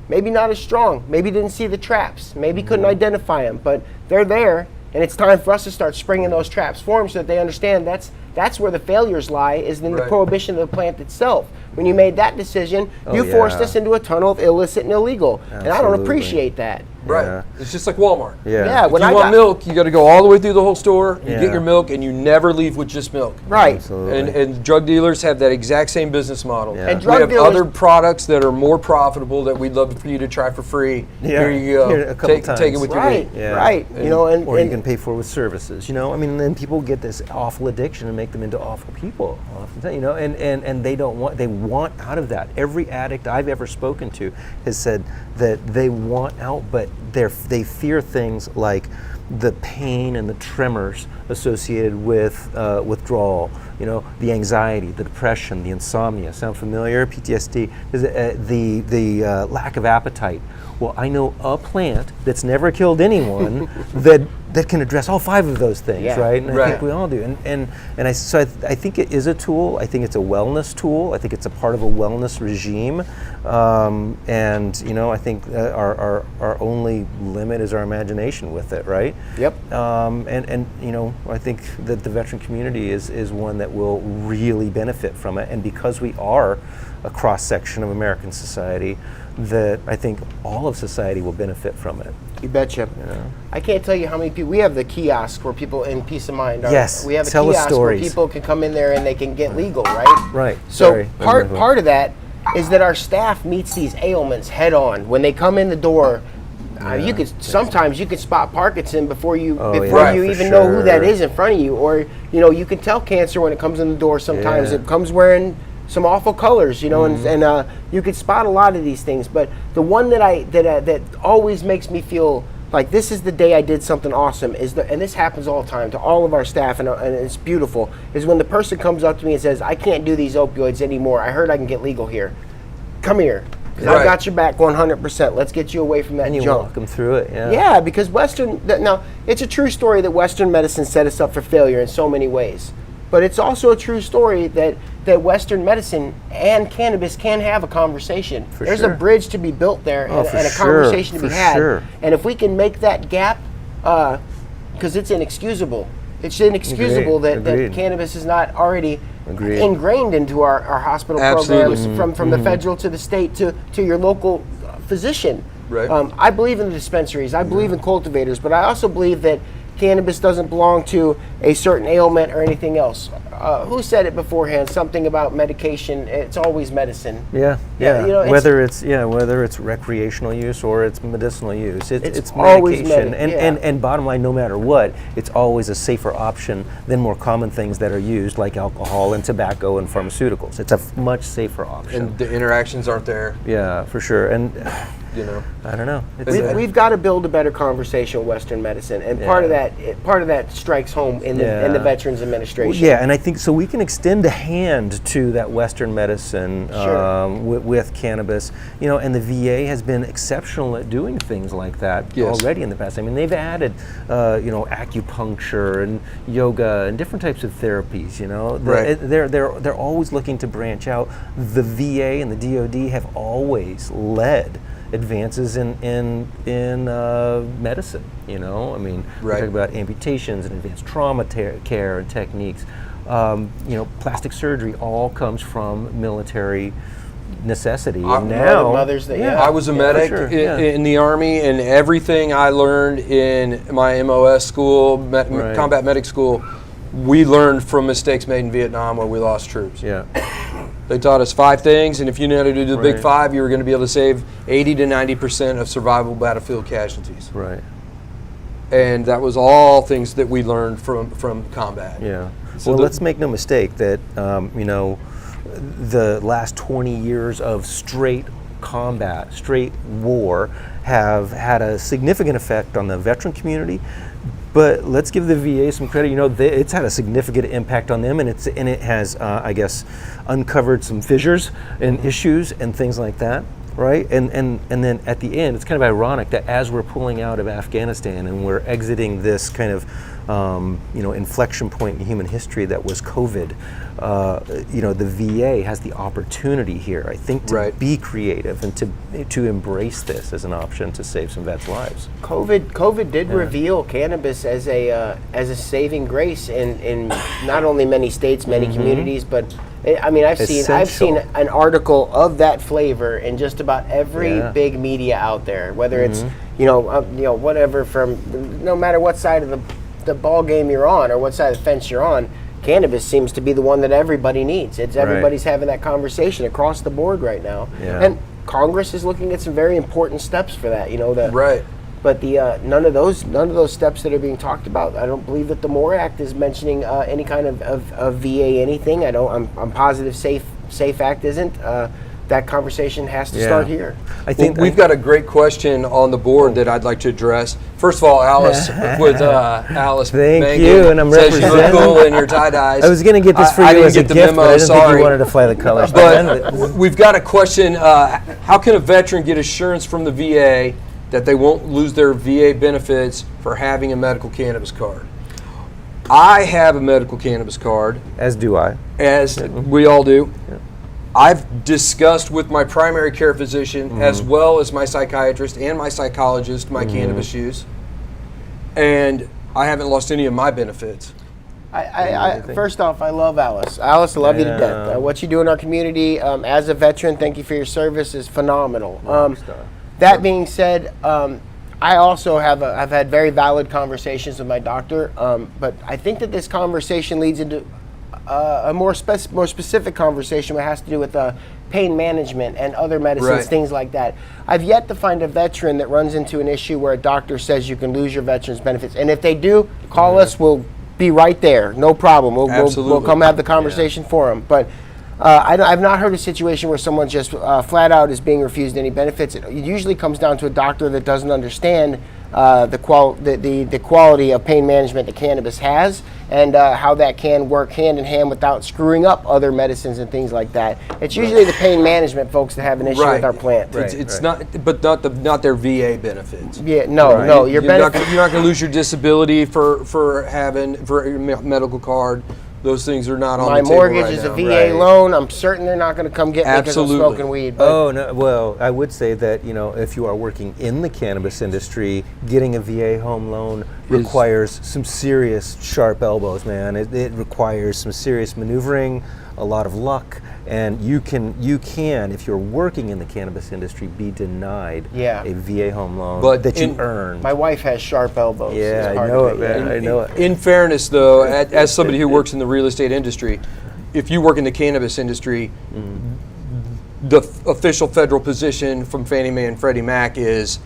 maybe not as strong, maybe didn't see the traps, maybe couldn't identify them, but they're there, and it's time for us to start springing those traps for them so that they understand that's where the failures lie, is in the prohibition of the plant itself. When you made that decision, you forced us into a tunnel of illicit and illegal, and I don't appreciate that. Right. It's just like Walmart. Yeah. If you want milk, you got to go all the way through the whole store. You get your milk, and you never leave with just milk. Right. And drug dealers have that exact same business model. And we have other products that are more profitable that we'd love for you to try for free. Here you go. Take it with your weed. Right. You know, or you can pay for it with services. You know, I mean, then people get this awful addiction and make them into awful people. You know, and they want out of that. Every addict I've ever spoken to has said that they want out, but they fear things like the pain and the tremors associated with withdrawal, you know, the anxiety, the depression, the insomnia. Sound familiar? PTSD, the lack of appetite. Well, I know a plant that's never killed anyone that can address all 5 of those things, right? And I think we all do. I think it is a tool. I think it's a wellness tool. I think it's a part of a wellness regime. And you know, I think our only limit is our imagination with it, right? Yep. And you know, I think that the veteran community is one that will really benefit from it. And because we are a cross section of American society, that I think all of society will benefit from it. You betcha. Yeah. I can't tell you how many people. We have the kiosk where people in Peace of Mind are. Yes. We have a Tell kiosk us where stories. people can come in there and they can get legal, right? Right. So part of that is that our staff meets these ailments head on. When they come in the door, sometimes you could spot Parkinson before you even know who that is in front of you, or you know, you can tell cancer when it comes in the door. Sometimes it comes wearing some awful colors, you know, and you could spot a lot of these things. But the one that always makes me feel like this is the day I did something awesome and this happens all the time to all of our staff, and it's beautiful, is when the person comes up to me and says, I can't do these opioids anymore. I heard I can get legal here. Come here. Because I've got your back 100%. Let's get you away from that junk. And you walk them through it, Yeah, because now, it's a true story that Western medicine set us up for failure in so many ways. But it's also a true story that Western medicine and cannabis can have a conversation. There's a bridge to be built there and a conversation to be had. And if we can make that gap, because it's inexcusable. It's inexcusable that cannabis is not already ingrained into our hospital programs, from the federal to the state to your local physician. Right. I believe in the dispensaries. I believe in cultivators, but I also believe that cannabis doesn't belong to a certain ailment or anything else. Who said it beforehand? Something about medication. It's always medicine. Yeah. You know, whether it's recreational use or it's medicinal use, it's always medication. And bottom line, no matter what, it's always a safer option than more common things that are used, like alcohol and tobacco and pharmaceuticals. It's a much safer option. And the interactions aren't there. Yeah, for sure. And you know. I don't know. We've got to build a better conversation with Western medicine, and part of that strikes home in the Veterans Administration. Well, yeah, and I think so. We can extend a hand to that Western medicine with cannabis, you know. And the VA has been exceptional at doing things like that already in the past. I mean, they've added, you know, acupuncture and yoga and different types of therapies. You know, they're always looking to branch out. The VA and the DoD have always led advances in medicine. You know, I mean, we're talking about amputations and advanced trauma care and techniques. You know, plastic surgery all comes from military necessity. And now, I was a medic in the Army, and everything I learned in my MOS school, combat medic school, we learned from mistakes made in Vietnam where we lost troops. Yeah. They taught us 5 things, and if you knew how to do the big 5, you were going to be able to save 80 to 90% of survivable battlefield casualties. Right. And that was all things that we learned from combat. Yeah. So well, let's make no mistake that you know, the last 20 years of straight combat, straight war, have had a significant effect on the veteran community. But let's give the VA some credit. You know, it's had a significant impact on them, and it has, I guess, uncovered some fissures and issues and things like that, right? And then at the end, it's kind of ironic that as we're pulling out of Afghanistan and we're exiting this kind of, you know, inflection point in human history that was COVID, you know, the VA has the opportunity here, I think, to be creative and to embrace this as an option to save some vets' lives. COVID did reveal cannabis as a saving grace in not only many states, many communities, but I mean, I've seen an article of that flavor in just about every big media out there, whether it's you know whatever, from no matter what side of the ball game you're on or what side of the fence you're on. Cannabis seems to be the one that everybody needs. Everybody's having that conversation across the board right now, and Congress is looking at some very important steps for that. You know that. Right. But the none of those steps that are being talked about. I don't believe that the MORE Act is mentioning any kind of VA anything. I'm positive Safe Act isn't. That conversation has to start here. I think we've got a great question on the board that I'd like to address. First of all, Alice, with Alice, thank you, and I'm representing. You look cool in your tie dyes. I was going to get this for you as a gift, but I didn't think you wanted to fly the colors. But we've got a question: how can a veteran get assurance from the VA that they won't lose their VA benefits for having a medical cannabis card? I have a medical cannabis card. As do I. As we all do. Yeah. I've discussed with my primary care physician as well as my psychiatrist and my psychologist my cannabis use, and I haven't lost any of my benefits. First off, I love Alice. Alice, I love you to death. What you do in our community as a veteran, thank you for your service, is phenomenal. That being said, I also I've had very valid conversations with my doctor, but I think that this conversation leads into a more specific conversation that has to do with pain management and other medicines, things like that. I've yet to find a veteran that runs into an issue where a doctor says you can lose your veterans benefits. And if they do, call us. We'll be right there. No problem. We'll come have the conversation for them. But I've not heard a situation where someone just flat out is being refused any benefits. It usually comes down to a doctor that doesn't understand the quality of pain management that cannabis has, and how that can work hand in hand without screwing up other medicines and things like that. It's usually the pain management folks that have an issue with our plant. It's not, but not their VA benefits. Yeah, no, you're not going to lose your disability for having your medical card. Those things are not on the table. My mortgage is a VA loan. I'm certain they're not going to come get me because I'm smoking weed. Oh no! Well, I would say that, you know, if you are working in the cannabis industry, getting a VA home loan requires some serious sharp elbows, man. It requires some serious maneuvering, a lot of luck, and you can, if you're working in the cannabis industry, be denied a VA home loan that you earned. My wife has sharp elbows. Yeah, I know it, man. I know it. In fairness, though, as somebody who works in the real estate industry, if you work in the cannabis industry, the official federal position from Fannie Mae and Freddie Mac is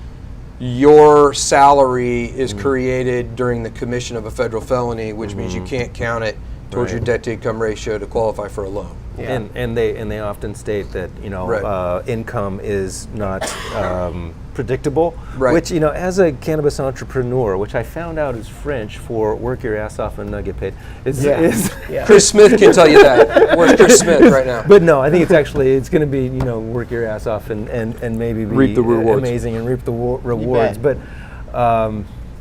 your salary is created during the commission of a federal felony, which means you can't count it towards your debt to income ratio to qualify for a loan. Yeah. And they often state that Right. income is not predictable. Right. Which as a cannabis entrepreneur, which I found out is French for work your ass off and not get paid, is Yeah. Chris Smith can tell you that. Where's Chris Smith right now? But no, I think it's going to be work your ass off and maybe be Reap the rewards. amazing and reap the rewards. bet. But I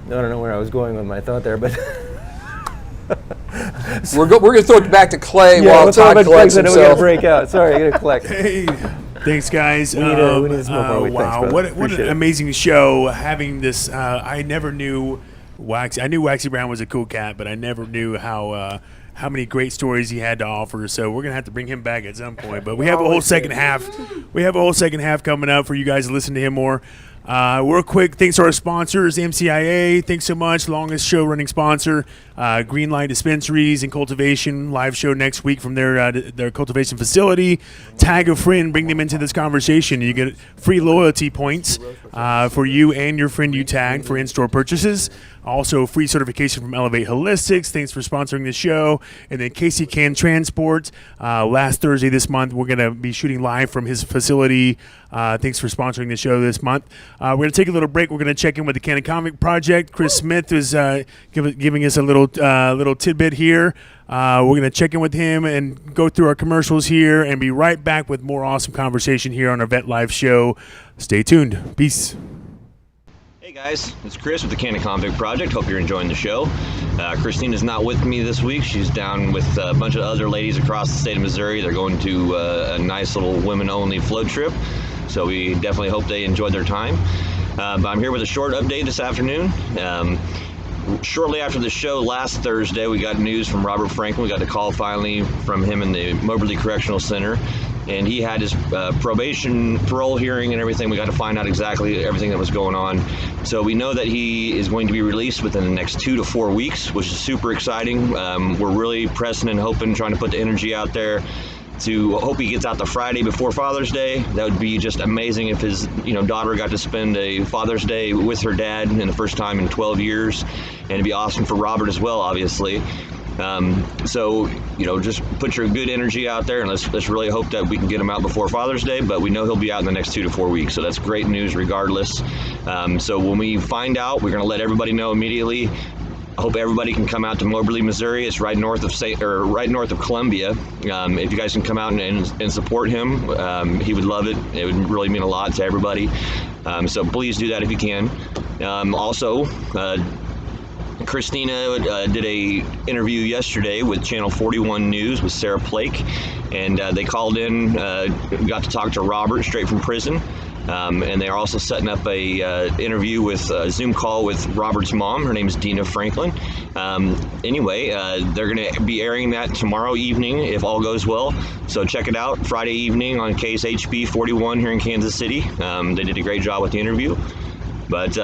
don't know where I was going with my thought there, but. We're going to throw it back to Clay while let's talk Todd about collects Craig's. I know we got himself. to break out. Sorry, I got to collect. Hey, thanks, guys. We need to smoke more weed. Thanks, Wow, brother. what an Appreciate it. amazing show having this. I never knew Waxy. I knew Waxy Brown was a cool cat, but I never knew how many great stories he had to offer. So we're gonna have to bring him back at some point. But we have a whole second half. We have a whole second half coming up for you guys to listen to him more. Real quick, thanks to our sponsors, MCIA. Thanks so much. Longest show running sponsor. Greenlight Dispensaries and Cultivation. Live show next week from their cultivation facility. Tag a friend. Bring them into this conversation. You get free loyalty points for you and your friend you tag for in-store purchases. Also, free certification from Elevate Holistics. Thanks for sponsoring the show. And then Casey Can Transport. Last Thursday this month, we're going to be shooting live from his facility. Thanks for sponsoring the show this month. We're going to take a little break. We're going to check in with the Canna Comic Project. Chris Smith is giving us a little tidbit here. We're going to check in with him and go through our commercials here and be right back with more awesome conversation here on our Vet Live show. Stay tuned. Peace. Hey guys, it's Chris with the Canna Community Project. Hope you're enjoying the show. Christine is not with me this week. She's down with a bunch of other ladies across the state of Missouri. They're going to a nice little women-only float trip, so we definitely hope they enjoyed their time. But I'm here with a short update this afternoon. Shortly after the show last Thursday, we got news from Robert Franklin. We got a call finally from him in the Moberly Correctional Center, and he had his parole hearing and everything. We got to find out exactly everything that was going on. So we know that he is going to be released within the next 2 to 4 weeks, which is super exciting. We're really pressing and hoping, trying to put the energy out there to hope he gets out the Friday before Father's Day. That would be just amazing if his daughter got to spend a Father's Day with her dad in the first time in 12 years. And it'd be awesome for Robert as well, obviously. So just put your good energy out there, and let's really hope that we can get him out before Father's Day, but we know he'll be out in the next 2 to 4 weeks, so that's great news regardless. So when we find out, we're going to let everybody know immediately. I hope everybody can come out to Moberly, Missouri. It's right north of Columbia. If you guys can come out and support him, he would love it. It would really mean a lot to everybody. So please do that if you can. Also, Christina did a interview yesterday with Channel 41 News with Sarah Plake, and they called in, got to talk to Robert straight from prison. And they're also setting up a interview with a Zoom call with Robert's mom. Her name is Dina Franklin. Anyway, they're going to be airing that tomorrow evening if all goes well. So check it out Friday evening on KSHB 41 here in Kansas City. They did a great job with the interview. But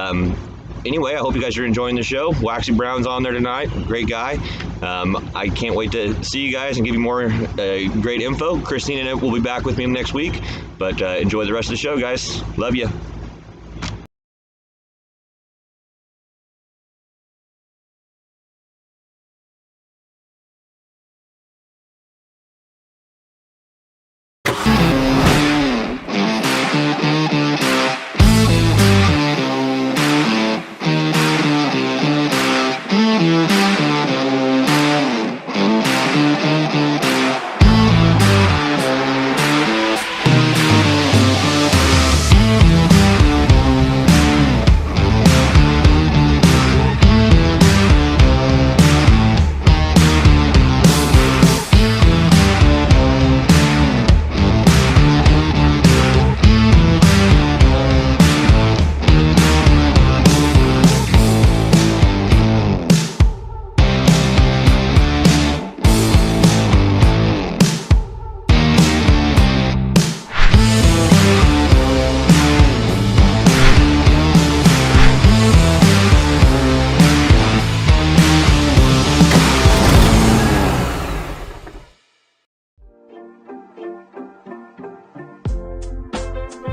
anyway, I hope you guys are enjoying the show. Waxy Brown's on there tonight. Great guy. I can't wait to see you guys and give you more great info. Christine and Ed will be back with me next week. But enjoy the rest of the show, guys. Love you.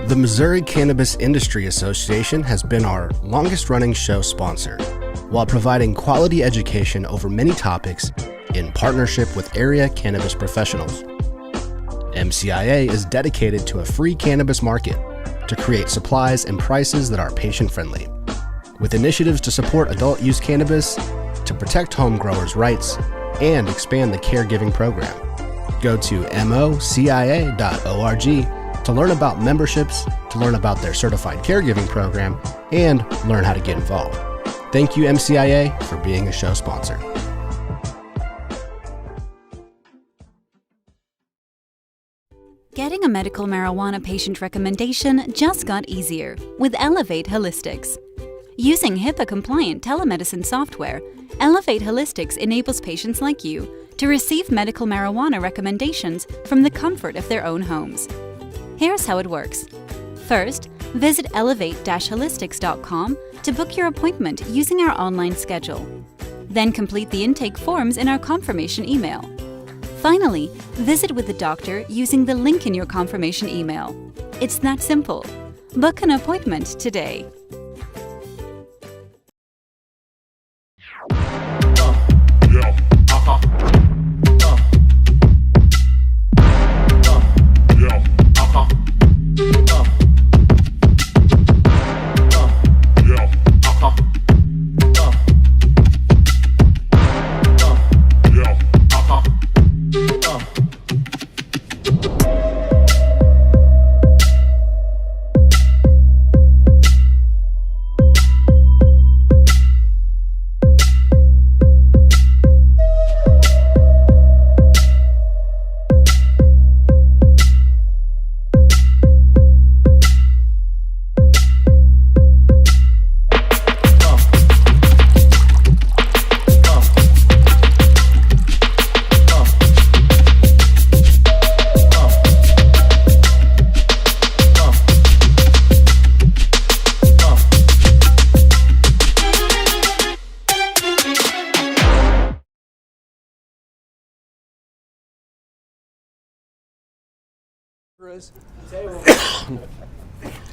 The Missouri Cannabis Industry Association has been our longest running show sponsor. While providing quality education over many topics, in partnership with area cannabis professionals. MCIA is dedicated to a free cannabis market to create supplies and prices that are patient-friendly, with initiatives to support adult use cannabis, to protect home growers' rights, and expand the caregiving program. Go to mocia.org to learn about memberships, to learn about their certified caregiving program, and learn how to get involved. Thank you, MCIA, for being a show sponsor. Getting a medical marijuana patient recommendation just got easier with Elevate Holistics. Using HIPAA-compliant telemedicine software, Elevate Holistics enables patients like you to receive medical marijuana recommendations from the comfort of their own homes. Here's how it works. First, visit elevate-holistics.com to book your appointment using our online schedule. Then complete the intake forms in our confirmation email. Finally, visit with the doctor using the link in your confirmation email. It's that simple. Book an appointment today.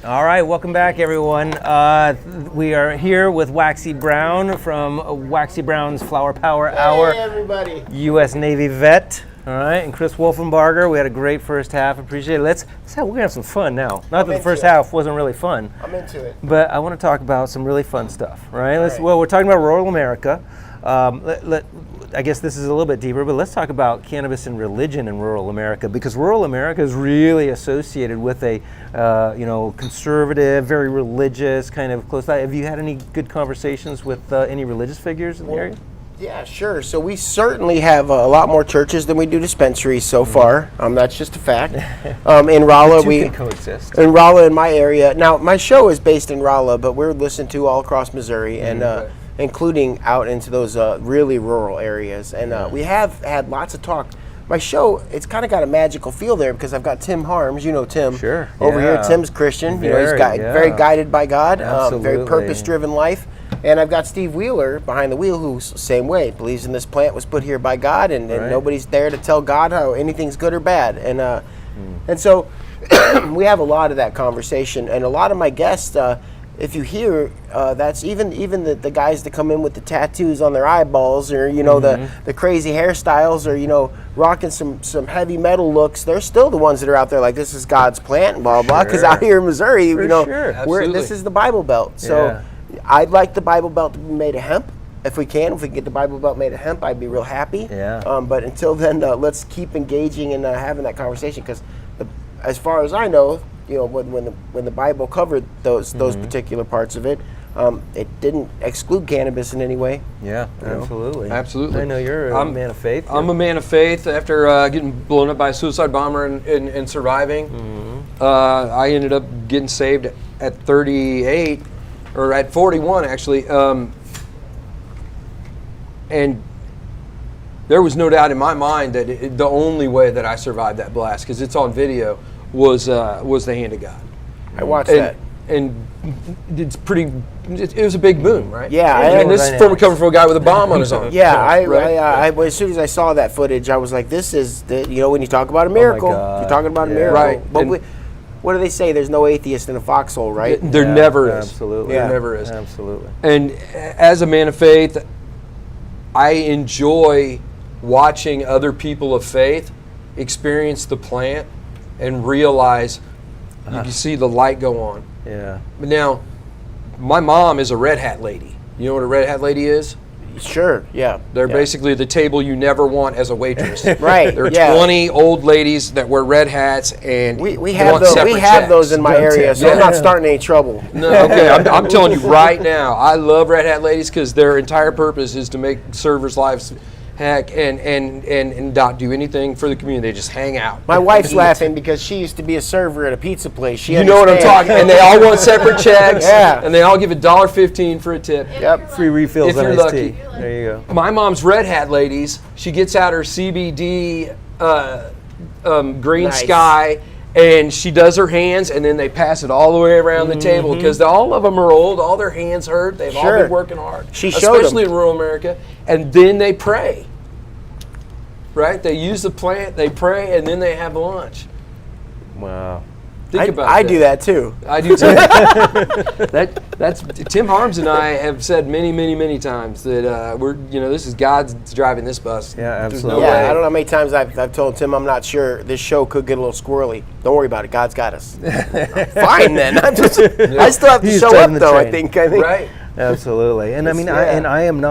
All right, welcome back, everyone. We are here with Waxy Brown from Waxy Brown's Flower Power Hour. Hey, everybody. U.S. Navy vet. All right, and Chris Wolfenbarger. We had a great first half. Appreciate it. We're gonna have some fun now. Not that the first half wasn't really fun. I'm into it. But I want to talk about some really fun stuff. Right? Right. Well, we're talking about rural America. I guess this is a little bit deeper, but let's talk about cannabis and religion in rural America, because rural America is really associated with a, conservative, very religious kind of close. Have you had any good conversations with any religious figures in the area? Yeah, sure. So we certainly have a lot more churches than we do dispensaries so far. That's just a fact. In Rolla, We can coexist. in Rolla, in my area. Now, my show is based in Rolla, but we're listened to all across Missouri, and including out into those really rural areas. And we have had lots of talk. My show, it's kind of got a magical feel there because I've got Tim Harms, you know Tim, Sure, over yeah. here. Tim's Christian, he's Very, very guided by God, very Absolutely. purpose-driven life. And I've got Steve Wheeler behind the wheel, who's same way, believes in this plant was put here by God, and nobody's there to tell God how anything's good or bad. And so we have a lot of that conversation, and a lot of my guests, if you hear, that's even the guys that come in with the tattoos on their eyeballs, or the crazy hairstyles, or rocking some heavy metal looks. They're still the ones that are out there like, this is God's plant, and blah blah. Because out here in Missouri, this is the Bible Belt. So I'd like the Bible Belt to be made of hemp. If we can get the Bible Belt made of hemp, I'd be real happy. Yeah. But until then, let's keep engaging and having that conversation, because as far as I know, when the Bible covered those particular parts of it, it didn't exclude cannabis in any way. Yeah, absolutely. Absolutely. I know you're a man of faith. I'm a man of faith. After getting blown up by a suicide bomber and surviving, I ended up getting saved at 38, or at 41 actually. And there was no doubt in my mind that the only way that I survived that blast, because it's on video, was the hand of God. I watched that. And it's pretty. It was a big boom, right? Yeah, and this is from coming from a guy with a bomb on his arm. Yeah, I as soon as I saw that footage, I was like, "This is when you talk about a miracle, you're talking about a miracle." Right. But what do they say? There's no atheist in a foxhole, right? There never is. Absolutely. There never is. Absolutely. And as a man of faith, I enjoy watching other people of faith experience the plant and realize you can see the light go on. Yeah. But now, my mom is a Red Hat lady. You know what a Red Hat lady is? Sure, yeah. They're yeah. basically the table you never want as a waitress. Right, There are yeah. 20 old ladies that wear red hats and We they have want those. separate We have checks. those in my area, so I'm not starting any trouble. No, okay, I'm telling you right now, I love Red Hat ladies because their entire purpose is to make servers' lives heck and not do anything for the community. They just hang out. My wife's laughing because she used to be a server at a pizza place. She You know what I'm understands. talking, and they all want separate checks, Yeah. and they all give $1.15 for a tip. Yep. Free refills If on you're iced lucky. tea. There you go. My mom's Red Hat ladies. She gets out her CBD green Nice. sky, and she does her hands, and then they pass it all the way around the table because all of them are old. All their hands hurt. They've all Sure. been working hard, She showed 'em. especially in rural America. And then they pray. Right? They use the plant, they pray, and then they have lunch. Wow. Think about I that. do that too. I do too. That's Tim Harms and I have said many times that this is God's driving this bus. Yeah, There's absolutely. no Yeah, way. I don't know how many times I've told Tim I'm not sure this show could get a little squirrely. Don't worry about it. God's got us. Fine then. I still have to He's show driving up the though. I train. think. Right. Absolutely, and I mean, yeah. I am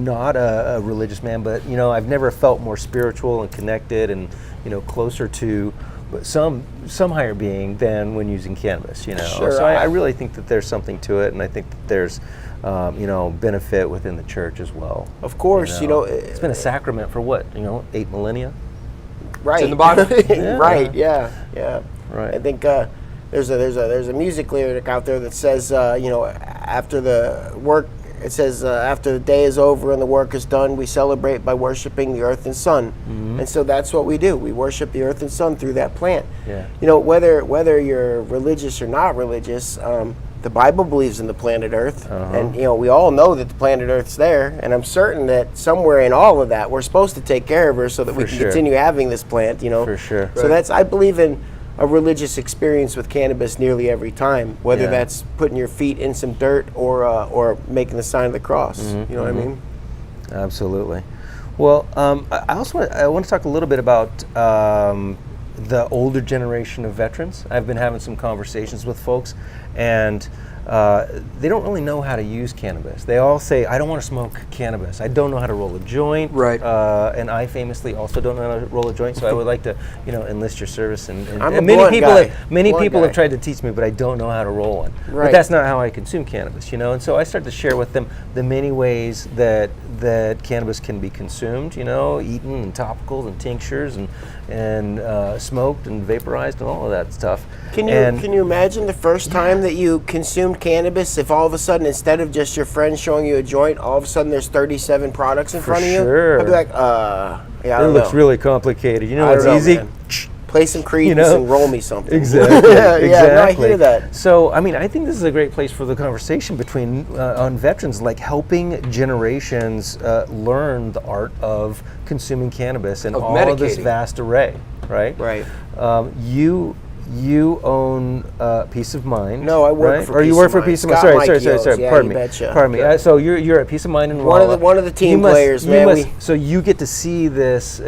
not a religious man, but I've never felt more spiritual and connected, and closer to some higher being than when using cannabis. Sure. So I really think that there's something to it, and I think that there's benefit within the church as well. Of course, it's been a sacrament for what 8 millennia. right. It's in the Bible. Right. Yeah. Right. I think there's a music lyric out there that says after the work. It says, after the day is over and the work is done, we celebrate by worshiping the earth and sun. And so that's what we do. We worship the earth and sun through that plant. Yeah. Whether you're religious or not religious, the Bible believes in the planet Earth. And, we all know that the planet Earth's there. And I'm certain that somewhere in all of that, we're supposed to take care of her so that we For can sure. continue having this plant, For sure. So I believe in a religious experience with cannabis nearly every time, whether Yeah. that's putting your feet in some dirt or making the sign of the cross. You know what I mean? Absolutely. Well, I also want to talk a little bit about the older generation of veterans. I've been having some conversations with folks, and they don't really know how to use cannabis. They all say, "I don't want to smoke cannabis. I don't know how to roll a joint." Right. And I famously also don't know how to roll a joint. So I would like to, enlist your service. And I'm a many blunt people, guy. many Blunt people guy. have tried to teach me, but I don't know how to roll one. But Right. that's not how I consume cannabis, And so I start to share with them the many ways that cannabis can be consumed, eaten in topicals and tinctures and smoked and vaporized and all of that stuff. Can you imagine the first time that you consumed cannabis? If all of a sudden, instead of just your friend showing you a joint, all of a sudden there's 37 products in front of you? sure. I'd be like, yeah, I It don't looks know. really complicated. I It's don't know, easy. man. Play some Credence and roll me something. Exactly. Yeah, exactly. no, I hear that. So, I think this is a great place for the conversation between on veterans, like helping generations learn the art of consuming cannabis and Of all of this medicating. vast array, right? Right. You own Peace of Mind. No, I work right? for Or you Peace work of for Mind. Peace of Mind. Scott Sorry. Mike yeah, Pardon you me. betcha. Pardon me. So you're at Peace of Mind in Rolla. One of the team players, you man. So you get to see this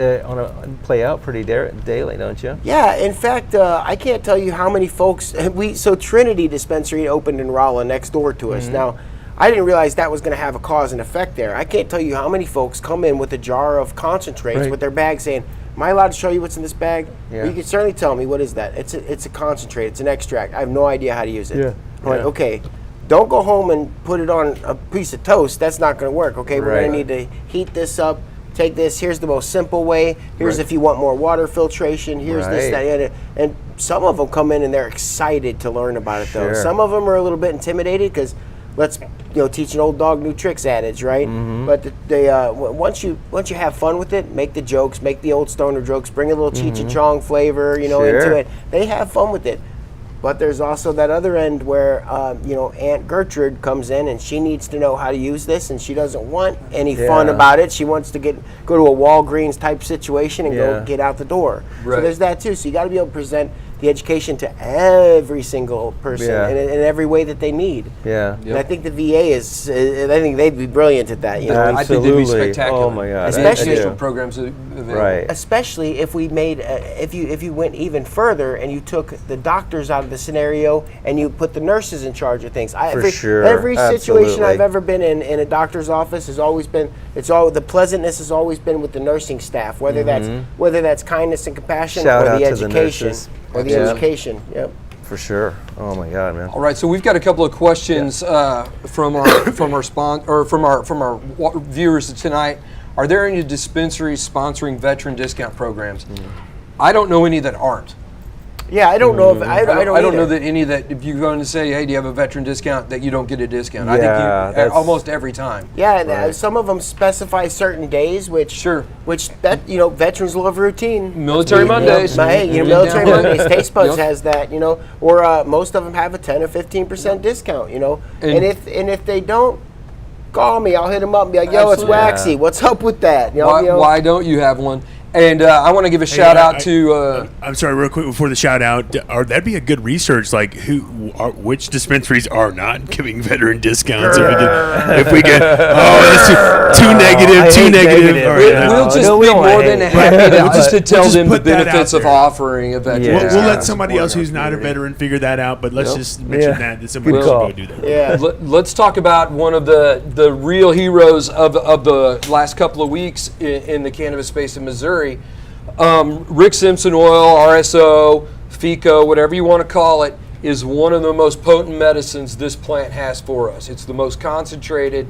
play out pretty daily, don't you? Yeah, in fact, I can't tell you how many folks so Trinity Dispensary opened in Rolla next door to us. Now, I didn't realize that was going to have a cause and effect there. I can't tell you how many folks come in with a jar of concentrates Right. with their bag saying, "Am I allowed to show you what's in this bag?" Yeah. Well, you can certainly tell me, what is that? It's a concentrate. It's an extract. I have no idea how to use it. Yeah. I'm like, Yeah. okay, don't go home and put it on a piece of toast. That's not going to work. Okay, we're Right. going to need to heat this up. Take this. Here's the most simple way. Here's Right. if you want more water filtration. Here's this, Right. that, the other. And some of them come in and they're excited to learn about it, though. Sure. Some of them are a little bit intimidated because let's teach an old dog new tricks adage, right? Mm-hmm. But once you have fun with it, make the jokes, make the old stoner jokes, bring a little Cheech and Chong flavor, Sure. into it. They have fun with it. But there's also that other end where, Aunt Gertrude comes in and she needs to know how to use this, and she doesn't want any fun Yeah. about it. She wants to go to a Walgreens type situation and Yeah. go get out the door. So Right. there's that too. So you got to be able to present the education to every single person Yeah. in every way that they need. Yeah. And I think the VA is, I think they'd be brilliant at that. You know, I think they'd be Absolutely. spectacular. Oh my God. Especially- Educational programs available. Right. especially if we made, if you went even further and you took the doctors out of the scenario and you put the nurses in charge of things. sure. Every situation Absolutely. I've ever been in a doctor's office has always been, the pleasantness has always been with the nursing staff, whether that's kindness and compassion Shout or out the to the education nurses. or the Yeah. education. Yep. For sure. Oh my God, man. All right, so we've got a couple of questions from our viewers tonight. Are there any dispensaries sponsoring veteran discount programs? I don't know any that aren't. Yeah, I don't know if I don't know either. that any that if you go in and say, hey, do you have a veteran discount, that you don't get a discount. I Yeah, think that's- almost every time. Yeah, and some of them specify certain days, which that veterans love routine. Military Mondays. Hey, Mhm. Military Yeah. Mondays. Taste Buds Yep. has that, or most of them have a 10 or 15% discount, And if they don't, call me. I'll hit them up and be like, yo, it's Absolutely. Waxy. What's up with that? Why don't you have one? And I want to give a shout out to. I'm sorry, real quick before the shout out. That'd be a good research, like which dispensaries are not giving veteran discounts. If we get, that's too negative, I too hate negative. negative. All right, Yeah. We'll just No, we be don't more hate than it. happy to, We'll just to just tell them the put that out benefits of there. offering a veteran. Yeah. We'll discount. let somebody else Support who's our not a community. veteran figure that out. But let's just mention Yeah. that somebody Good else call. will go do that. Yeah. Let's talk about one of the real heroes of the last couple of weeks in the cannabis space in Missouri. Rick Simpson oil, RSO, FICO, whatever you want to call it, is one of the most potent medicines this plant has for us. It's the most concentrated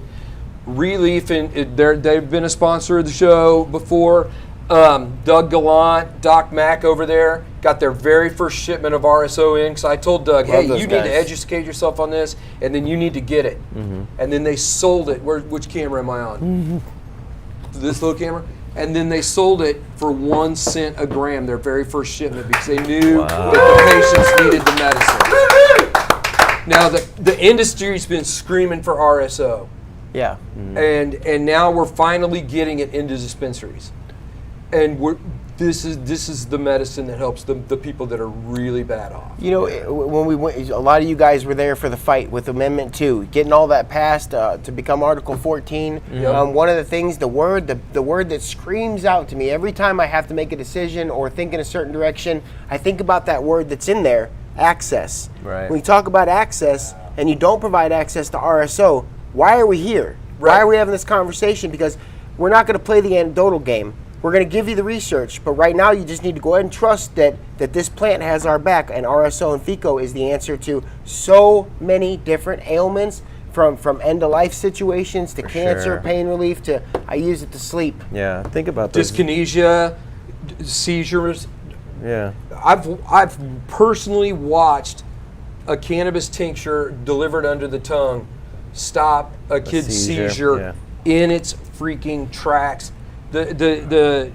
relief. They've been a sponsor of the show before. Doug Gallant, Doc Mack over there, got their very first shipment of RSO in. So I told Doug, hey, those you need to guys. educate yourself on this, and then you need to get it. And then they sold it. Which camera am I on? This little camera? And then they sold it for 1 cent a gram, their very first shipment, because they knew that the patients needed the medicine. Now, the industry's been screaming for RSO, Yeah. and now we're finally getting it into dispensaries. And this is the medicine that helps the people that are really bad off. When we went, a lot of you guys were there for the fight with Amendment 2, getting all that passed to become Article 14. One of the things, the word that screams out to me every time I have to make a decision or think in a certain direction, I think about that word that's in there, access. Right. When you talk about access and you don't provide access to RSO, why are we here? Right. Why are we having this conversation? Because we're not going to play the anecdotal game. We're going to give you the research, but right now you just need to go ahead and trust that this plant has our back, and RSO and FICO is the answer to so many different ailments, from end-of-life situations to cancer, sure. pain relief, to I use it to sleep. Yeah. Think about this. Dyskinesia, seizures. Yeah. I've personally watched a cannabis tincture delivered under the tongue stop a kid's seizure in its freaking tracks. The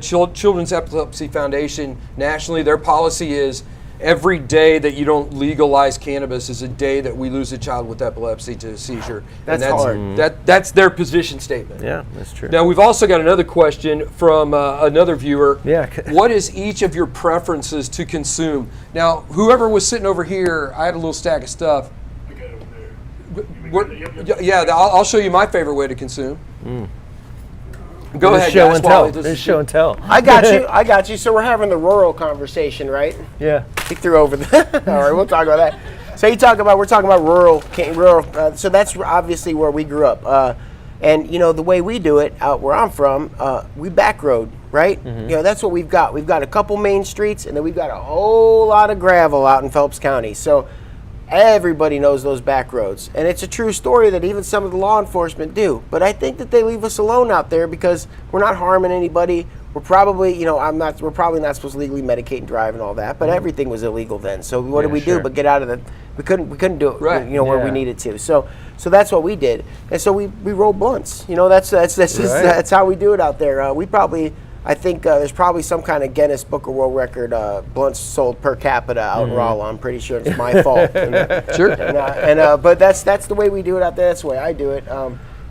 Children's Epilepsy Foundation nationally, their policy is every day that you don't legalize cannabis is a day that we lose a child with epilepsy to a seizure. That's hard. That's their position statement. Yeah, that's true. Now we've also got another question from another viewer. Yeah. What is each of your preferences to consume? Now, whoever was sitting over here, I had a little stack of stuff. I'll show you my favorite way to consume. Go ahead, Show guys. and tell. This show and tell. I got you. So we're having the rural conversation, right? Yeah. He threw over the. All right, we'll talk about that. So we're talking about rural. So that's obviously where we grew up. And the way we do it out where I'm from, we back road, right? That's what we've got. We've got a couple main streets, and then we've got a whole lot of gravel out in Phelps County. So everybody knows those back roads, and it's a true story that even some of the law enforcement do. But I think that they leave us alone out there because we're not harming anybody. We're probably, we're probably not supposed to legally medicate and drive and all that. But everything was illegal then. So what did we do? But get out of the. We couldn't do it. Right. Where we needed to. So that's what we did, and so we roll blunts. That's how we do it out there. I think there's probably some kind of Guinness Book of World Record blunts sold per capita out in Rolla. I'm pretty sure it's my fault. Sure. But that's the way we do it out there. That's the way I do it.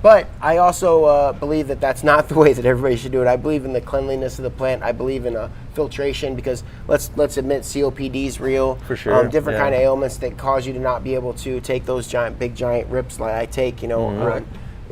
But I also believe that that's not the way that everybody should do it. I believe in the cleanliness of the plant. I believe in filtration, because let's admit COPD is real. For sure. Different kind of ailments that cause you to not be able to take those big giant rips like I take.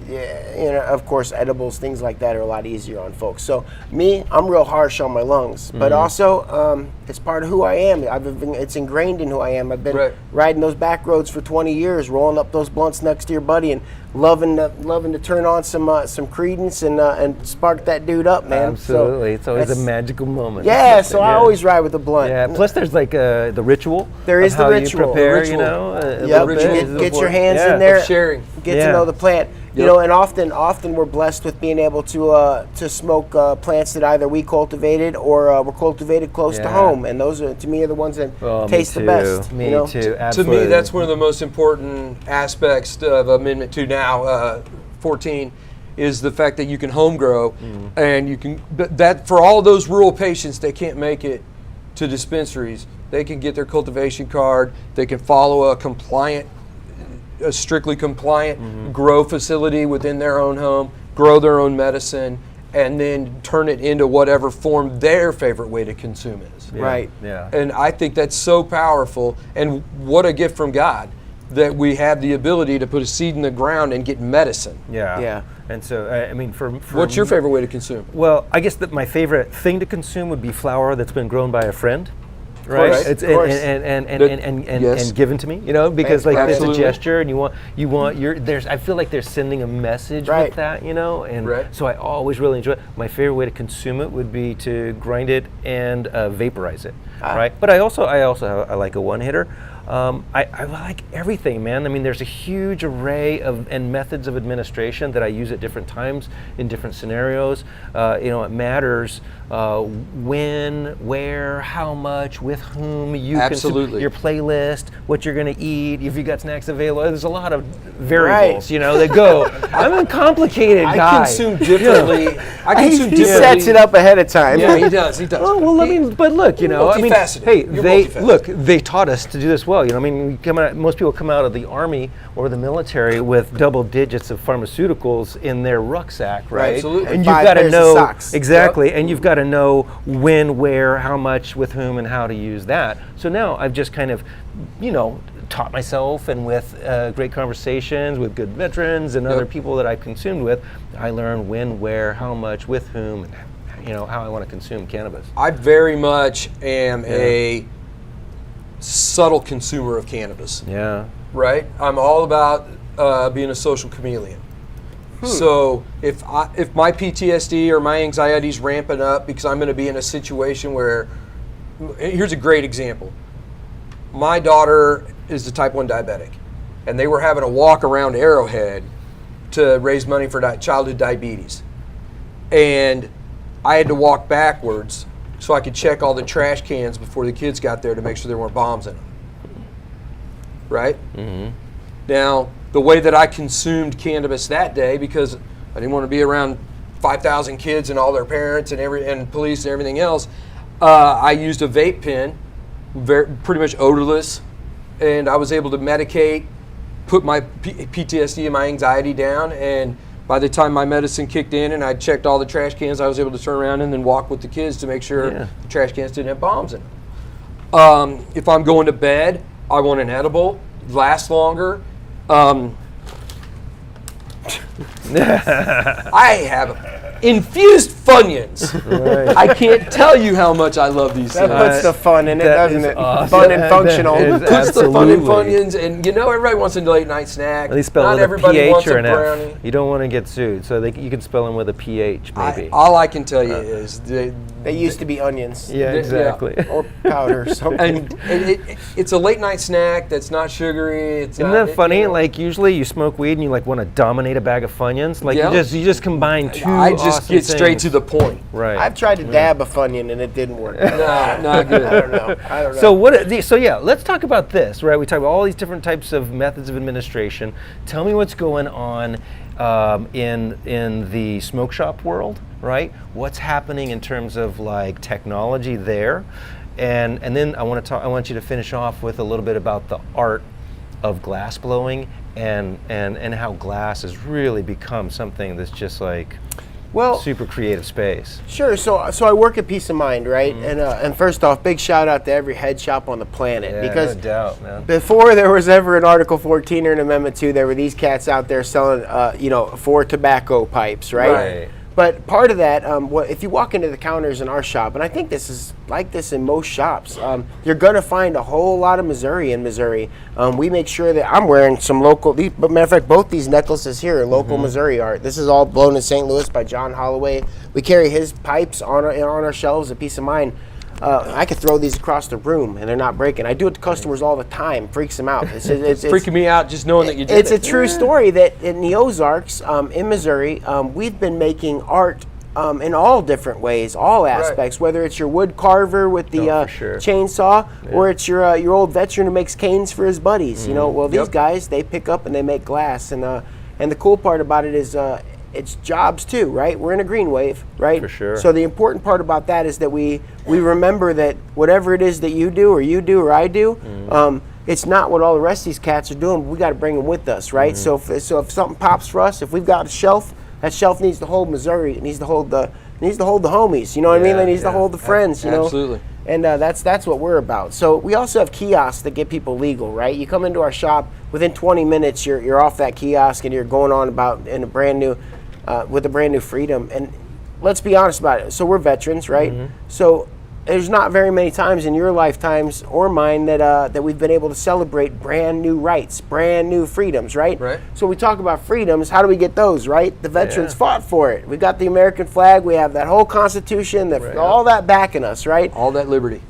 Of course, edibles, things like that are a lot easier on folks. So I'm real harsh on my lungs, but also it's part of who I am. It's ingrained in who I am. I've been riding those back roads for 20 years, rolling up those blunts next to your buddy, and loving to turn on some Creedence and spark that dude up, man. Absolutely, So it's always a magical moment. Yeah, so I always ride with a blunt. Yeah. Plus, there's like the ritual. There is the ritual. You prepare, The ritual. Yep. Get your hands in there. Sharing. Get to know the plant. And often we're blessed with being able to smoke plants that either we cultivated or were cultivated close to home, and those are, to me, are the ones that taste the best. Me too. Absolutely. To me, that's one of the most important aspects of Amendment 2 now, 14, is the fact that you can home grow, and you can that for all those rural patients that can't make it to dispensaries, they can get their cultivation card. They can follow a strictly compliant grow facility within their own home, grow their own medicine, and then turn it into whatever form their favorite way to consume is. Yeah. Right. Yeah. And I think that's so powerful, and what a gift from God that we have the ability to put a seed in the ground and get medicine. Yeah. Yeah. And so, I mean, for What's your favorite way to consume? Well, I guess that my favorite thing to consume would be flower that's been grown by a friend. Right, course. it's Of course. and given to me, because like it's a Absolutely. gesture, and you want there's I feel like they're sending a message Right. with that, and so I always really enjoy it. My favorite way to consume it would be to grind it and vaporize it, right? But I like a one hitter. I like everything, man. I mean, there's a huge array and methods of administration that I use at different times in different scenarios. It matters when, where, how much, with whom you Absolutely. consume, your playlist, what you're going to eat, if you got snacks available. There's a lot of variables, that go. I'm a complicated guy. I consume differently. He sets it up ahead of time. Yeah, he does. He does. Oh, well, I mean, but look, multifaceted. hey, You're they multifaceted. taught us to do this well. Most people come out of the army or the military with double digits of pharmaceuticals in their rucksack, right? Absolutely. And you've 5 got to pairs of know socks. exactly, and you've got to know when, where, how much, with whom, and how to use that. So now I've just kind of, taught myself, and with great conversations with good veterans and other people that I've consumed with, I learn when, where, how much, with whom, and how I want to consume cannabis. I very much am a subtle consumer of cannabis. Yeah. Right? I'm all about being a social chameleon. So if my PTSD or my anxiety is ramping up because I'm going to be in a situation where, here's a great example. My daughter is the type 1 diabetic, and they were having a walk around Arrowhead to raise money for childhood diabetes. And I had to walk backwards so I could check all the trash cans before the kids got there to make sure there weren't bombs in them. Right? Mm-hmm. Now, the way that I consumed cannabis that day, because I didn't want to be around 5,000 kids and all their parents and police and everything else, I used a vape pen, pretty much odorless, and I was able to medicate, put my PTSD and my anxiety down, and by the time my medicine kicked in and I checked all the trash cans, I was able to turn around and then walk with the kids to make sure the trash cans didn't have bombs in them. If I'm going to bed, I want an edible, lasts longer. I have infused Funyuns. Right. I can't tell you how much I love these things. That puts the fun in it, doesn't it? Awesome. Fun and functional. Puts the fun in Funyuns, and everybody wants a late night snack. They spell Not with a everybody PH wants or a an brownie. F. You don't want to get sued, so you can spell them with a PH, maybe. All I can tell you is They used to be onions. Yeah, exactly. Or powder or something. and it's a late night snack that's not sugary. Isn't that funny? Like usually you smoke weed and you want to dominate a bag of Funyuns. Like you just combine two. I just awesome get straight things. to the point. Right. I've tried to dab a Funyun and it didn't work. No, not good. I don't know. So let's talk about this, right? We talk about all these different types of methods of administration. Tell me what's going on in the smoke shop world, right? What's happening in terms of like technology there, and then I want you to finish off with a little bit about the art of glass blowing and how glass has really become something that's just like super creative space. Sure. So I work at Peace of Mind, right? And first off, big shout out to every head shop on the planet, because no doubt, man. before there was ever an Article 14 or an Amendment 2, there were these cats out there selling, for tobacco pipes, right? But part of that, if you walk into the counters in our shop, and I think this is like this in most shops, you're going to find a whole lot of Missouri in Missouri. We make sure that I'm wearing some local, but matter of fact, both these necklaces here are local Missouri art. This is all blown in St. Louis by John Holloway. We carry his pipes on our shelves at Peace of Mind. I could throw these across the room and they're not breaking. I do it to customers all the time. Freaks them out. It's freaking me out just knowing that you did it. It's a true story that in the Ozarks, in Missouri, we've been making art in all different ways, all aspects. Whether it's your wood carver with the chainsaw, or it's your old veteran who makes canes for his buddies. These guys, they pick up and they make glass. And the cool part about it is it's jobs too, right? We're in a green wave, right? For sure. So the important part about that is that we remember that whatever it is that you do or I do, it's not what all the rest of these cats are doing. But we got to bring them with us, right? So if something pops for us, if we've got a shelf, that shelf needs to hold Missouri. It needs to hold the homies. You know what I mean? It needs to hold the friends. Absolutely. And that's what we're about. So we also have kiosks that get people legal, right? You come into our shop, within 20 minutes, you're off that kiosk and you're going on about in a brand new. With a brand new freedom. And let's be honest about it. So we're veterans, right? So there's not very many times in your lifetimes or mine that we've been able to celebrate brand new rights, brand new freedoms, right? So we talk about freedoms. How do we get those, right? The veterans fought for it. We got the American flag. We have that whole Constitution, all that backing us, right? All that liberty.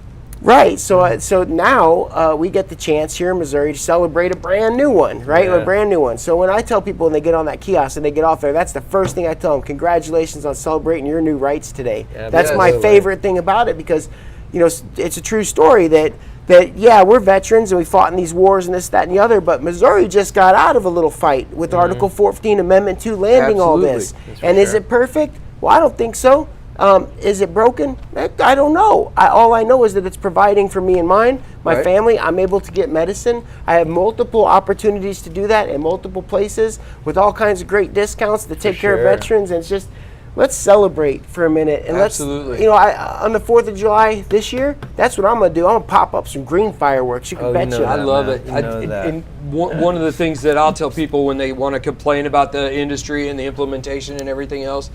Right. So now we get the chance here in Missouri to celebrate a brand new one, right? A brand new one. So when I tell people when they get on that kiosk and they get off there, that's the first thing I tell them. Congratulations on celebrating your new rights today. That's my favorite thing about it, because, it's a true story that we're veterans and we fought in these wars and this, that, and the other, but Missouri just got out of a little fight with Article 14 Amendment 2 landing all this. And is it perfect? Well, I don't think so. Is it broken? I don't know. All I know is that it's providing for me and mine, my family. I'm able to get medicine. I have multiple opportunities to do that in multiple places with all kinds of great discounts to take care of veterans. And it's just, let's celebrate for a minute. And let's, on the 4th of July this year, that's what I'm going to do. I'm going to pop up some green fireworks. You can bet you. I love it. And one of the things that I'll tell people when they want to complain about the industry and the implementation and everything else,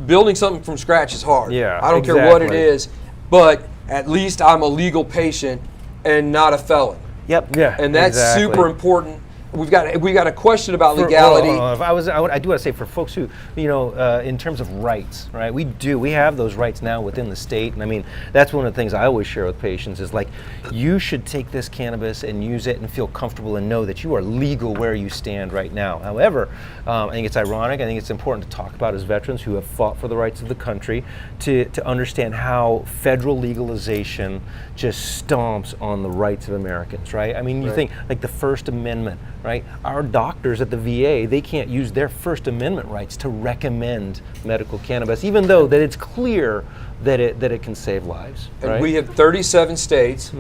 building something from scratch is hard. I don't care what it is, but at least I'm a legal patient and not a felon. And that's super important. We got a question about legality. I do want to say, for folks who, in terms of rights, right? We have those rights now within the state, and I mean that's one of the things I always share with patients is like, you should take this cannabis and use it and feel comfortable and know that you are legal where you stand right now. However, I think it's ironic. I think it's important to talk about as veterans who have fought for the rights of the country to understand how federal legalization just stomps on the rights of Americans, right? I mean, you think like the First Amendment. Right, our doctors at the VA, they can't use their First Amendment rights to recommend medical cannabis, even though that it's clear that it can save lives. And we have 37 states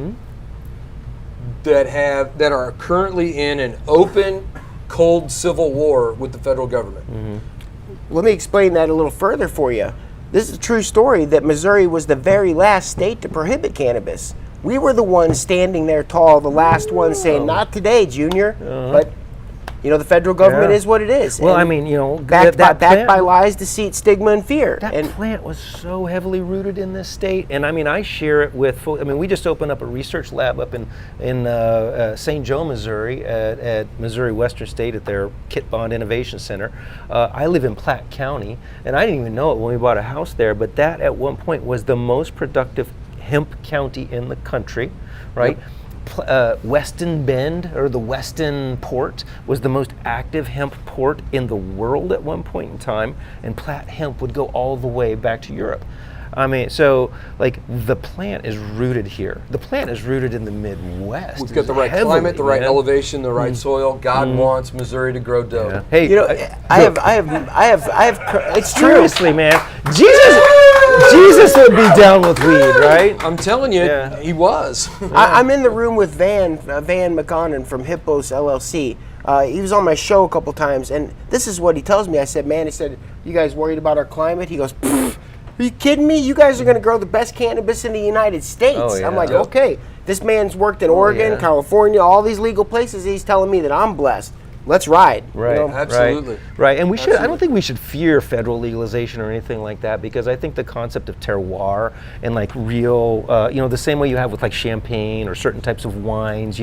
that are currently in an open, cold civil war with the federal government. Let me explain that a little further for you. This is a true story that Missouri was the very last state to prohibit cannabis. We were the ones standing there tall, the last ones saying, "Not today, Junior." But the federal government is what it is. Well, and I mean, backed by lies, deceit, stigma, and fear. That plant was so heavily rooted in this state, and I mean, I share it with. We just opened up a research lab up in St. Joe, Missouri, at Missouri Western State at their Kit Bond Innovation Center. I live in Platte County, and I didn't even know it when we bought a house there. But that at one point was the most productive hemp county in the country, right? Weston Bend, or the Weston Port, was the most active hemp port in the world at one point in time, and Platte hemp would go all the way back to Europe. I mean, so like the plant is rooted here. The plant is rooted in the Midwest. We've got the right climate, the right elevation, the right soil. God wants Missouri to grow dough. Hey, I have. It's true. Seriously, man. Jesus. Jesus would be down with weed, right? I'm telling you, Yeah. he was. I'm in the room with Van McConnon from Hippos LLC. He was on my show a couple times, and this is what he tells me. I said, man, he said, you guys worried about our climate? He goes, "Pfft, are you kidding me? You guys are going to grow the best cannabis in the United States. Oh, yeah. I'm like, Yep. okay. This man's worked in Oregon, yeah. California, all these legal places. He's telling me that I'm blessed. Let's ride. Right, You know? Absolutely. right. And we should. I don't think we should fear federal legalization or anything like that, because I think the concept of terroir and like real, the same way you have with like champagne or certain types of wines,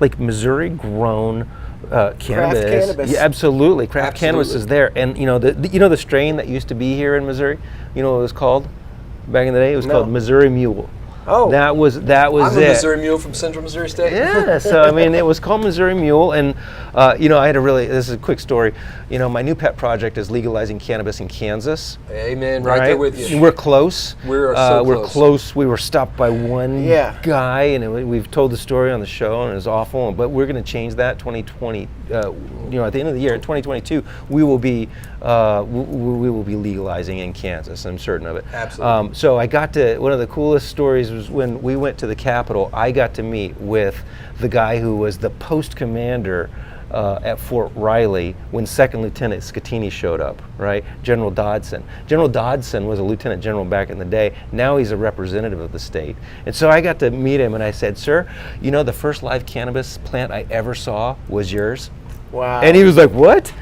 like Missouri grown cannabis. cannabis. Yeah, absolutely. Craft cannabis is Absolutely. there, and the strain that used to be here in Missouri. You know what it was called back in the day? It was called Missouri Mule. Oh. That was I'm it. a Missouri mule from Central Missouri State. Yeah, so I mean, it was called Missouri Mule, and I had this is a quick story. My new pet project is legalizing cannabis in Kansas. Amen. Right there with you. We're close. We're so we're close. close. We were stopped by one Yeah. guy, and we've told the story on the show, and it was awful. But we're going to change that. 2020. At the end of the year, 2022, we will be we will be legalizing in Kansas. I'm certain of it. Absolutely. So I got to, one of the coolest stories was when we went to the Capitol. I got to meet with the guy who was the post commander at Fort Riley when Second Lieutenant Scatini showed up, right? General Dodson. General Dodson was a lieutenant general back in the day. Now he's a representative of the state. And so I got to meet him, and I said, sir, the first live cannabis plant I ever saw was yours. Wow. And he was like, what?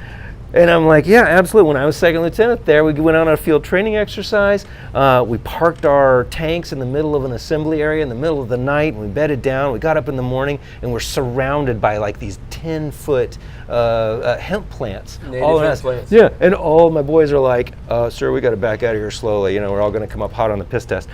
And I'm like, yeah, absolutely. When I was second lieutenant there, we went on a field training exercise. We parked our tanks in the middle of an assembly area in the middle of the night, and we bedded down. We got up in the morning, and we're surrounded by like these 10-foot hemp plants. Native all hemp us. plants. Yeah, and all my boys are like, sir, we got to back out of here slowly. We're all going to come up hot on the piss test.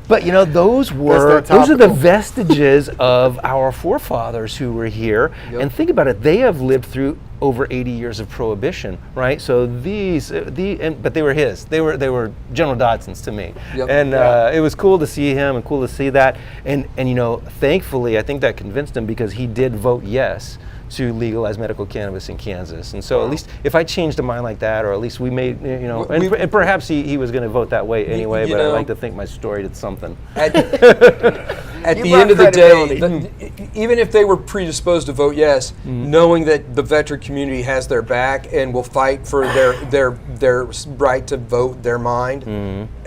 But those are the topical. vestiges of our forefathers who were here. Yep. And think about it, they have lived through over 80 years of prohibition, right? So but they were his. They were General Dodson's to me. Yep. And it was cool to see him and cool to see that. And thankfully, I think that convinced him, because he did vote yes to legalize medical cannabis in Kansas. And so at least if I changed a mind like that, or at least we made, and perhaps he was going to vote that way anyway, but I like to think my story did something. At the end of the day, even if they were predisposed to vote yes, knowing that the veteran community has their back and will fight for their right to vote their mind,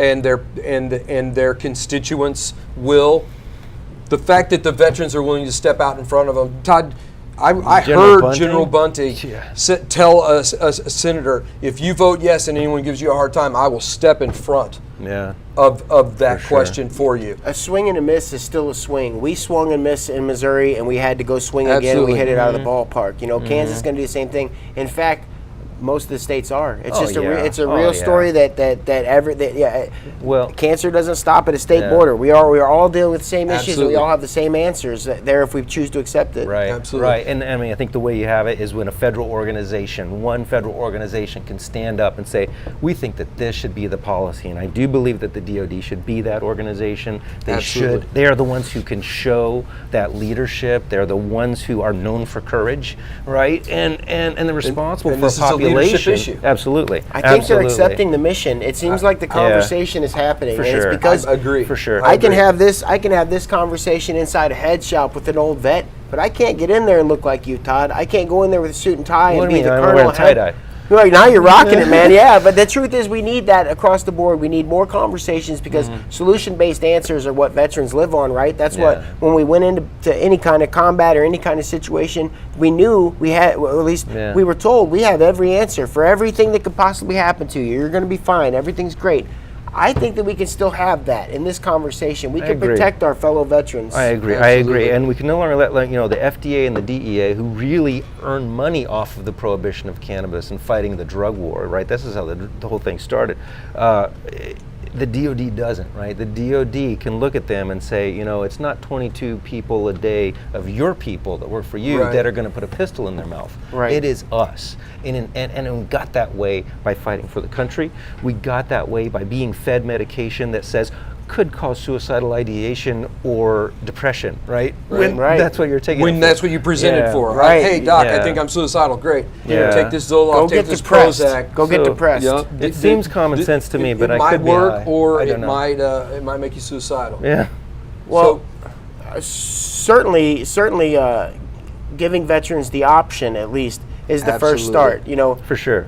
and their constituents will, the fact that the veterans are willing to step out in front of them, Todd. I heard General Bunting tell a senator, if you vote yes and anyone gives you a hard time, I will step in front of that question for you. A swing and a miss is still a swing. We swung and missed in Missouri, and we had to go swing again. Absolutely. We hit it out of the ballpark. Kansas is going to do the same thing. In fact, most of the states are. It's just it's a real story Well, cancer doesn't stop at a state border. We are all dealing with the same issues, and we all have the same answers there if we choose to accept it. Right, Absolutely. right. And I mean, I think the way you have it is when one federal organization can stand up and say, we think that this should be the policy. And I do believe that the DoD should be that organization. They are the ones who can show that leadership. They're the ones who are known for courage, right? And they're responsible for this is a population. leadership issue. Absolutely. I think they're accepting the mission. It seems like the conversation is happening. For and sure. It's because I agree. For sure. I can have this conversation inside a head shop with an old vet, but I can't get in there and look like you, Todd. I can't go in there with a suit and tie What and do you be mean? the I'm colonel. wearing tie-dye. Right, now you're rocking it, man. Yeah, but the truth is we need that across the board. We need more conversations, because solution-based answers are what veterans live on, right? That's what, when we went into any kind of combat or any kind of situation, we knew we had, well, at least we were told, we have every answer for everything that could possibly happen to you. You're going to be fine. Everything's great. I think that we can still have that in this conversation. We can protect our fellow veterans. I agree. Absolutely. I agree. And we can no longer let the FDA and the DEA, who really earn money off of the prohibition of cannabis and fighting the drug war, right? This is how the whole thing started. The DOD doesn't, right? The DOD can look at them and say, it's not 22 people a day of your people that work for you that are going to put a pistol in their mouth. Right. It is us. And we got that way by fighting for the country. We got that way by being fed medication that says, could cause suicidal ideation or depression, right? Right. That's what you're taking. When that's what you presented for. Right. Hey, doc, I Yeah. think I'm suicidal. Great. Yeah. Take this Zoloft, Go take get this depressed. Prozac. Go get So- depressed. Yep. It seems common sense to me, but I might could be work, high. or I it don't know. might make you suicidal. Yeah. Well, certainly, giving veterans the option at least is the first Absolutely. start. You know, For sure.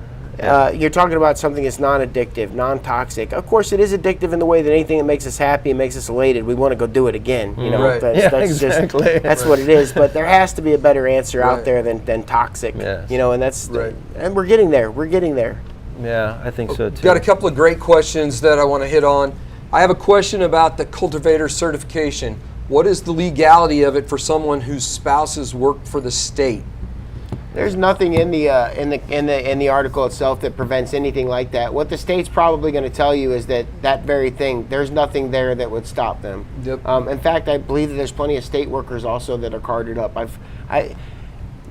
you're talking about something that's non-addictive, non-toxic. Of course, it is addictive in the way that anything that makes us happy and makes us elated, we want to go do it again. You know, Right. Yeah, that's exactly. just that's what it is. But there has to be a better answer Right. out there than toxic. Yes. You know, and that's Right. and we're getting there. We're getting there. Yeah, I think so too. Got a couple of great questions that I want to hit on. I have a question about the cultivator certification. What is the legality of it for someone whose spouses work for the state? There's nothing in the article itself that prevents anything like that. What the state's probably going to tell you is that very thing. There's nothing there that would stop them. Yep. In fact, I believe that there's plenty of state workers also that are carded up.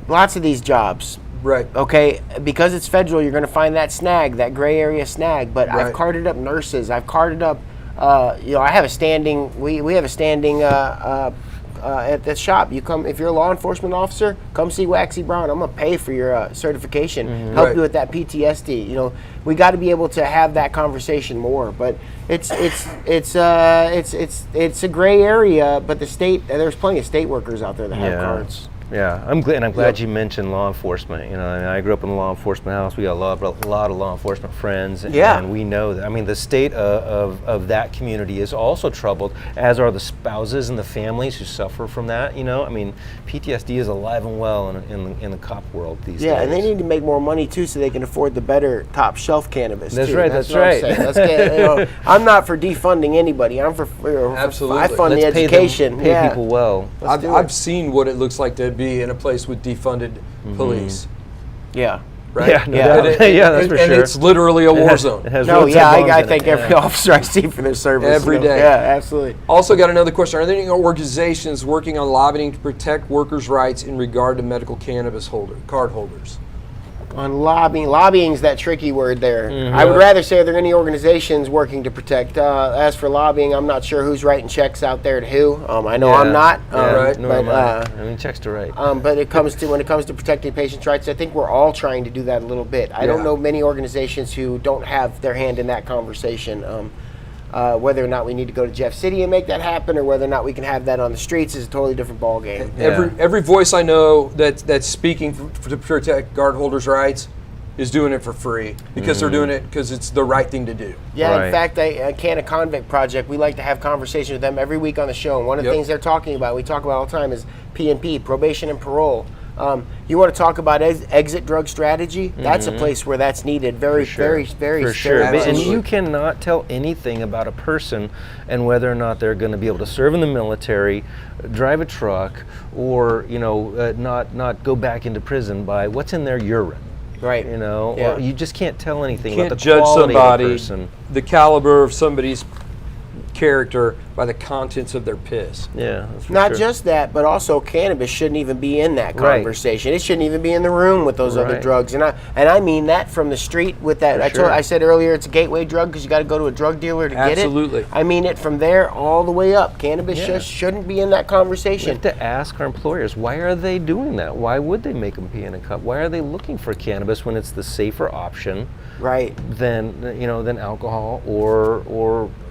Lots of these jobs. Right. Okay, because it's federal, you're going to find that snag, that gray area snag. But Right. I've carded up nurses. I've carded up. I have a standing. We have a standing. At the shop, you come if you're a law enforcement officer, come see Waxy Brown. I'm gonna pay for your certification, help Right. you with that PTSD. You know, we got to be able to have that conversation more. But it's a gray area. But the state, there's plenty of state workers out there that have cards. Yeah, I'm glad you mentioned law enforcement. You know, I mean, I grew up in a law enforcement house. We got a lot of law enforcement friends, and we know that. I mean, the state of that community is also troubled, as are the spouses and the families who suffer from that. You know, I mean, PTSD is alive and well in the cop world these days. Yeah, and they need to make more money too, so they can afford the better top shelf cannabis. That's too. right, That's that's what I'm right. saying. Let's get, I'm not for defunding anybody. I'm for Absolutely. I fund Let's the education. pay people well. I've seen what it looks like to be in a place with defunded police. Yeah. Right? Yeah, no doubt. Yeah, that's for and sure. it's literally a war zone. It has No, roots yeah, and bones I in thank it. every officer I see for their service. Every you know. day. Yeah, absolutely. Also got another question. Are there any organizations working on lobbying to protect workers' rights in regard to medical cannabis card holders? On lobbying's that tricky word there. I would rather say are there any organizations working to protect. As for lobbying, I'm not sure who's writing checks out there to who. I know I'm not. right. No, but I mean, checks to write. but when it comes to protecting patients' rights, I think we're all trying to do that a little bit. I Yeah. don't know many organizations who don't have their hand in that conversation. Whether or not we need to go to Jeff City and make that happen, or whether or not we can have that on the streets, is a totally different ballgame. Every voice I know that's speaking to protect guard holders' rights is doing it for free because they're doing it because it's the right thing to do. Yeah, Right. in fact, Canna Convict Project, we like to have conversations with them every week on the show. And one of the Yep. things they're talking about, we talk about all the time, is P&P, probation and parole. You want to talk about exit drug strategy? That's a place where that's needed very, very, very, For sure. very And much. you cannot tell anything about a person and whether or not they're going to be able to serve in the military, drive a truck, or not go back into prison by what's in their urine. Right. You know, Yeah. or you just can't tell anything You about can't the judge quality somebody, of a person. the caliber of somebody's character by the contents of their piss. Yeah, that's for Not sure. just that, but also cannabis shouldn't even be in that Right. conversation. It shouldn't even be in the room with those other Right. drugs. And I mean that from the street with that. For sure. I said earlier it's a gateway drug because you got to go to a drug dealer to get it. Absolutely. I mean it from there all the way up. Cannabis Yeah. just shouldn't be in that We conversation. have to ask our employers, why are they doing that? Why would they make them pee in a cup? Why are they looking for cannabis when it's the safer option Right. than alcohol or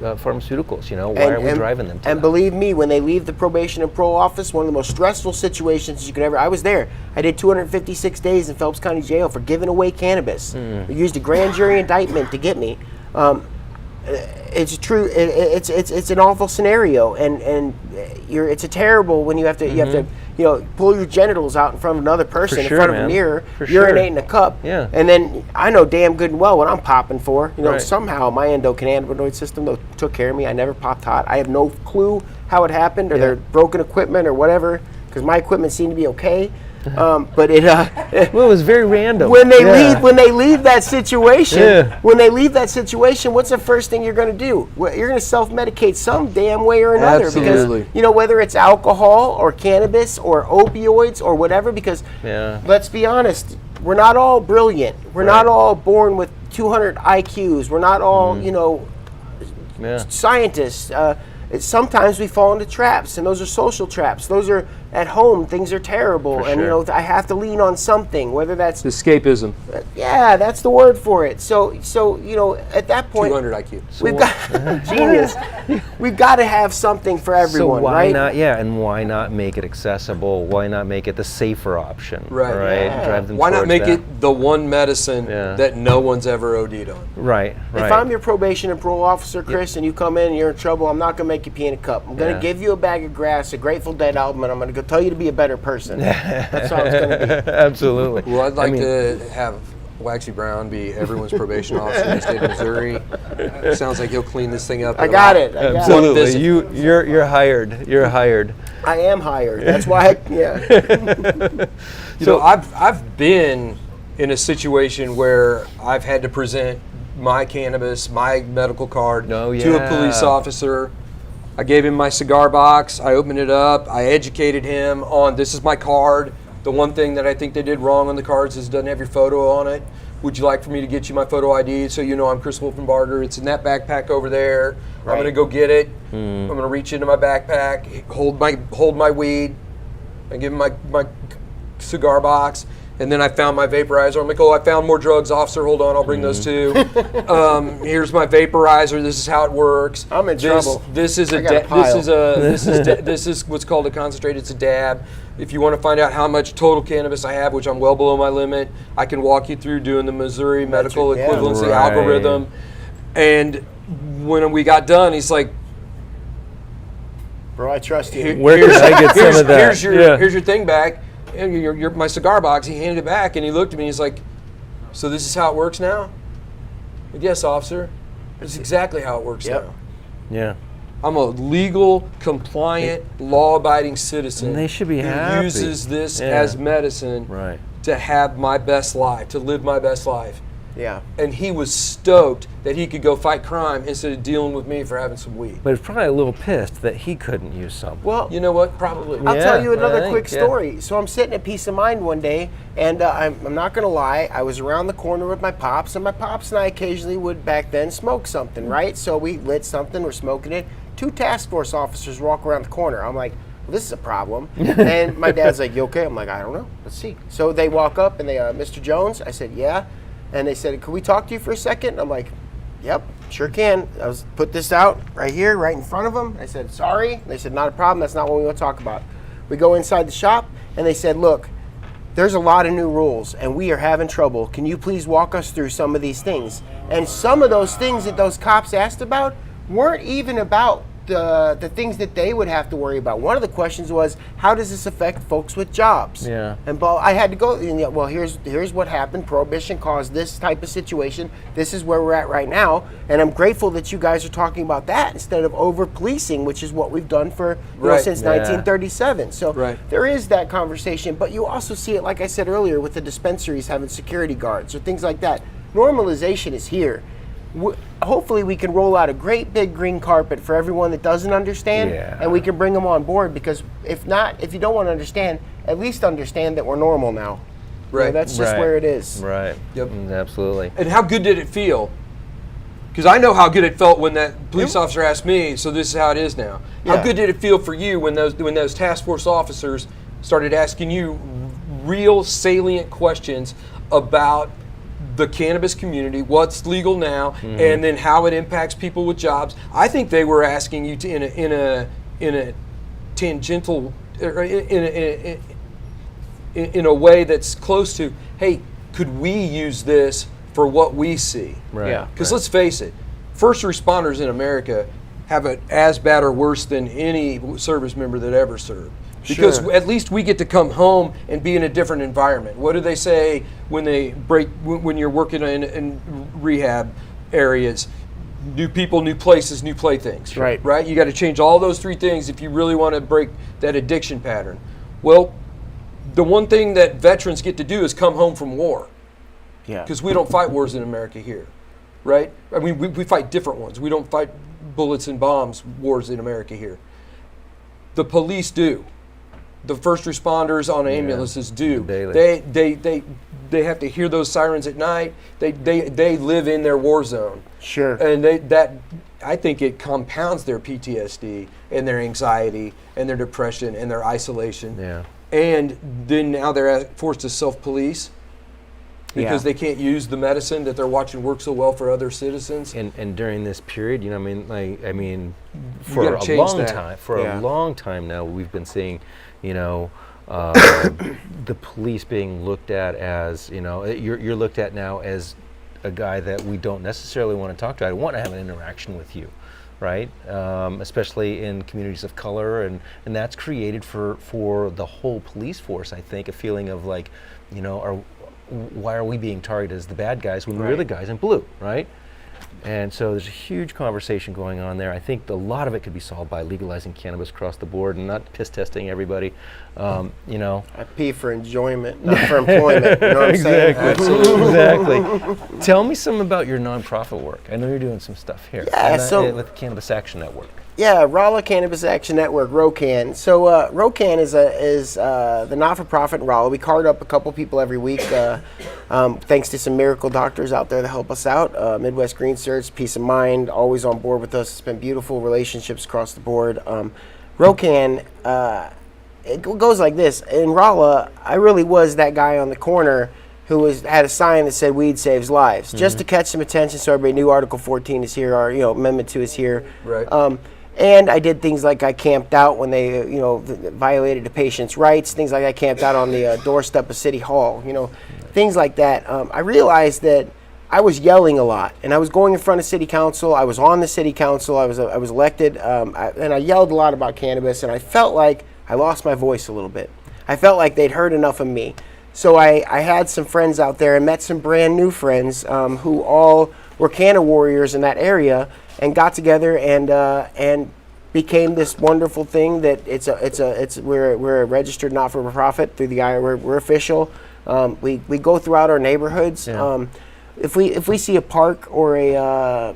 pharmaceuticals? Why are we driving them to And that? believe me, when they leave the probation and parole office, one of the most stressful situations you could ever. I was there. I did 256 days in Phelps County Jail for giving away cannabis. We used a grand jury indictment to get me. It's true. It's an awful scenario, and it's a terrible when you have to pull your genitals out in front of another person sure, in front of man. a mirror, For sure. urinate in a cup, Yeah. and then I know damn good and well what I'm popping for. Right. Somehow my endocannabinoid system took care of me. I never popped hot. I have no clue how it happened, or their broken equipment or whatever, because my equipment seemed to be okay. But it Well, it was very random. when they Yeah. leave that situation, Yeah. what's the first thing you're going to do? Well, you're going to self-medicate some damn way or another. Absolutely. Because whether it's alcohol or cannabis or opioids or whatever. Because let's be honest, we're not all brilliant. We're not all born with 200 IQs. We're not all scientists. Sometimes we fall into traps, and those are social traps. Those are at home, things are terrible, and you know, I have to lean on something, whether that's Escapism. Yeah, that's the word for it. So you know, at that point, 200 IQ. we've got genius. We've got to have something for everyone, so why right? not? Yeah, and why not make it accessible? Why not make it the safer option? Right. Yeah. Drive them Why not towards make that. it the one medicine that no one's ever OD'd on? Right. If I'm your probation and parole officer, Chris, and you come in and you're in trouble, I'm not going to make you pee in a cup. I'm going to give you a bag of grass, a Grateful Dead album, and I'm going to go tell you to be a better person. That's how it's going to be. Absolutely. Well, I'd like to have Waxy Brown be everyone's probation officer in the state of Missouri. Sounds like he'll clean this thing up. I got it. Absolutely. You're hired. You're hired. I am hired. That's why You know, I've been in a situation where I've had to present my cannabis, my medical card to a police officer. I gave him my cigar box. I opened it up. I educated him on this is my card. The one thing that I think they did wrong on the cards is it doesn't have your photo on it. Would you like for me to get you my photo ID so you know I'm Chris Wolfenbarger? It's in that backpack over there. Right. I'm going to go get it. I'm going to reach into my backpack, hold my weed, and give him my cigar box. And then I found my vaporizer. I'm like, oh, I found more drugs, officer. Hold on, I'll bring those too. Here's my vaporizer. This is how it works. I'm in trouble. This is this is what's called a concentrate. It's a dab. If you want to find out how much total cannabis I have, which I'm well below my limit, I can walk you through doing the Missouri medical equivalency algorithm. And when we got done, he's like, bro, I trust you. Where can I get some of that? Here's your thing back. And your my cigar box. He handed it back, and he looked at me. He's like, "So this is how it works now?" I said, "Yes, officer. This is exactly how it works now." Yeah. I'm a legal, compliant, law-abiding citizen. And they should be who happy. uses this as medicine to have my best life, to live my best life. Yeah. And he was stoked that he could go fight crime instead of dealing with me for having some weed. But he's probably a little pissed that he couldn't use some. Well, you know what? Probably. I'll tell you another quick story. So I'm sitting at Peace of Mind one day, and I'm not going to lie, I was around the corner with my pops, and my pops and I occasionally would back then smoke something, right? So we lit something, we're smoking it. 2 task force officers walk around the corner. I'm like, well, this is a problem. And my dad's like, you okay? I'm like, I don't know. Let's see. So they walk up, and they, Mr. Jones? I said, yeah. And they said, could we talk to you for a second? I'm like, yep, sure can. I was put this out right here, right in front of them. I said, sorry. They said, not a problem. That's not what we want to talk about. We go inside the shop, and they said, look, there's a lot of new rules, and we are having trouble. Can you please walk us through some of these things? And some of those things that those cops asked about weren't even about the things that they would have to worry about. One of the questions was, how does this affect folks with jobs? Yeah. And I had to go, well, here's what happened. Prohibition caused this type of situation. This is where we're at right now. And I'm grateful that you guys are talking about that instead of over-policing, which is what we've done for since 1937. So there is that conversation. But you also see it, like I said earlier, with the dispensaries having security guards or things like that. Normalization is here. Hopefully we can roll out a great big green carpet for everyone that doesn't understand, and we can bring them on board, because if you don't want to understand, at least understand that we're normal now. Right. That's just where it is. Right. Yep. Absolutely. And how good did it feel? Because I know how good it felt when that police officer asked me, so this is how it is now. How good did it feel for you when those task force officers started asking you real salient questions about the cannabis community, what's legal now, and then how it impacts people with jobs? I think they were asking you to in a tangential, or in a way that's close to, hey, could we use this for what we see? Right. Yeah. Because let's face it, first responders in America have it as bad or worse than any service member that ever served. Because at least we get to come home and be in a different environment. What do they say when you're working in rehab areas? New people, new places, new playthings. Right. Right? You got to change all those 3 things if you really want to break that addiction pattern. Well, the one thing that veterans get to do is come home from war. Yeah. Because we don't fight wars in America here. Right? I mean, we fight different ones. We don't fight bullets and bombs wars in America here. The police do. The first responders on ambulances do. Daily. They have to hear those sirens at night. They live in their war zone. Sure. And I think it compounds their PTSD and their anxiety and their depression and their isolation. Yeah. And then now they're forced to self-police because Yeah. they can't use the medicine that they're watching work so well for other citizens. And during this period, you know, for gotta a change long that. time, Yeah. a long time now, we've been seeing, you know, the police being looked at as, you know, you're looked at now as a guy that we don't necessarily want to talk to. I want to have an interaction with you, right? Especially in communities of color, and that's created for the whole police force, I think, a feeling of like, you know, why are we being targeted as the bad guys when we're the guys in blue, right? And so there's a huge conversation going on there. I think a lot of it could be solved by legalizing cannabis across the board and not piss testing everybody. You know, I pee for enjoyment, not for employment. You know what I'm saying? exactly. Tell me some about your nonprofit work. I know you're doing some stuff here. Yeah, so- with Cannabis Action Network. Yeah, Rolla Cannabis Action Network, ROCAN. So ROCAN is the not-for-profit in Rolla. We card up a couple people every week, thanks to some miracle doctors out there that help us out. Midwest Green Search, Peace of Mind, always on board with us. It's been beautiful relationships across the board. ROCAN, it goes like this. In Rolla, I really was that guy on the corner who had a sign that said "Weed saves lives," just to catch some attention, so everybody knew Article 14 is here, or Amendment 2 is here. Right. And I did things like I camped out when they, violated the patient's rights. Things like I camped out on the doorstep of City Hall. Things like that. I realized that I was yelling a lot, and I was going in front of City Council. I was on the City Council. I was elected, and I yelled a lot about cannabis. And I felt like I lost my voice a little bit. I felt like they'd heard enough of me. So I had some friends out there and met some brand new friends who all were Canna warriors in that area, and got together and became this wonderful thing that we're a registered not-for-profit through the IRS. We're official. We go throughout our neighborhoods. Yeah. If we see a park or a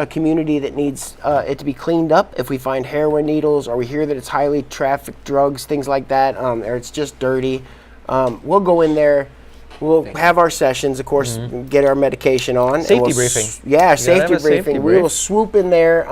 community that needs it to be cleaned up, if we find heroin needles, or we hear that it's highly trafficked drugs, things like that, or it's just dirty, we'll go in there. We'll have our sessions, of course, get our medication on. Safety briefing. Yeah, You gotta have safety a safety briefing. We brief. will swoop in there.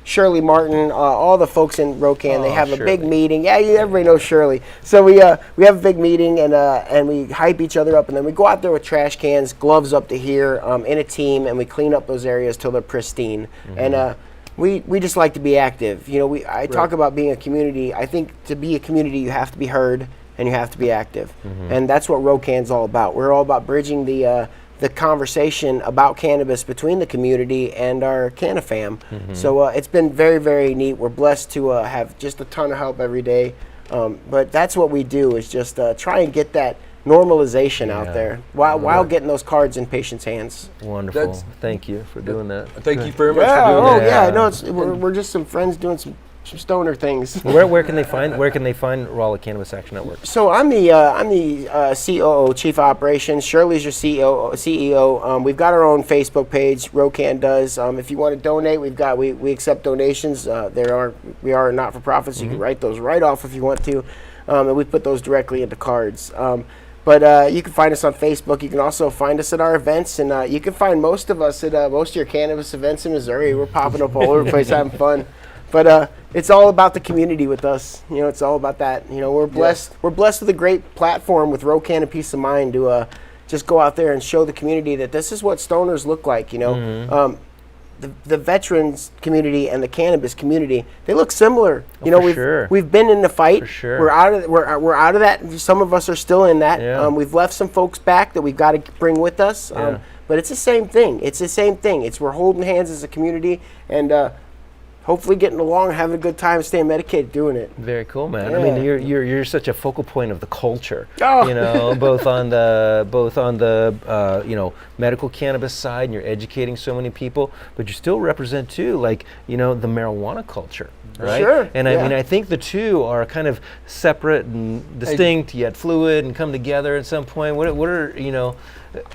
Shirley Martin, all the folks in ROCAN, they have a big Shirley. meeting. Yeah, everybody knows Shirley. So we have a big meeting, and we hype each other up, and then we go out there with trash cans, gloves up to here, in a team, and we clean up those areas till they're pristine. And we just like to be active. I talk about being a community. I think to be a community, you have to be heard, and you have to be active. And that's what ROCAN's all about. We're all about bridging the conversation about cannabis between the community and our Canna fam. So it's been very, very neat. We're blessed to have just a ton of help every day. But that's what we do, is just try and get that normalization out there while getting those cards in patients' hands. Wonderful. Thank you for doing that. Thank you very much for doing that. Yeah, no, we're just some friends doing some stoner things. Where can they find Rolla Cannabis Action Network? So I'm the COO, Chief Operations. Shirley's your CEO. We've got our own Facebook page. ROCAN does. If you want to donate, we accept donations. We are a not-for-profit, so you can write those right off if you want to, and we put those directly into cards. But you can find us on Facebook. You can also find us at our events, and you can find most of us at most of your cannabis events in Missouri. We're popping up all over the place having fun. But it's all about the community with us. It's all about that. We're blessed. Yeah. We're blessed with a great platform with ROCAN and Peace of Mind to just go out there and show the community that this is what stoners look like. The veterans community and the cannabis community, they look similar. We've been in the fight. For sure. We're out of that. Some of us are still in that. Yeah. We've left some folks back that we've got to bring with us. But it's the same thing. We're holding hands as a community, and hopefully getting along, having a good time, staying medicated, doing it. Very cool, man. Yeah. I mean, you're such a focal point of the culture. Oh. Both on the medical cannabis side, and you're educating so many people, but you still represent too, the marijuana culture, right? Sure. And I mean, I think the two are kind of separate and distinct, yet fluid, and come together at some point. What are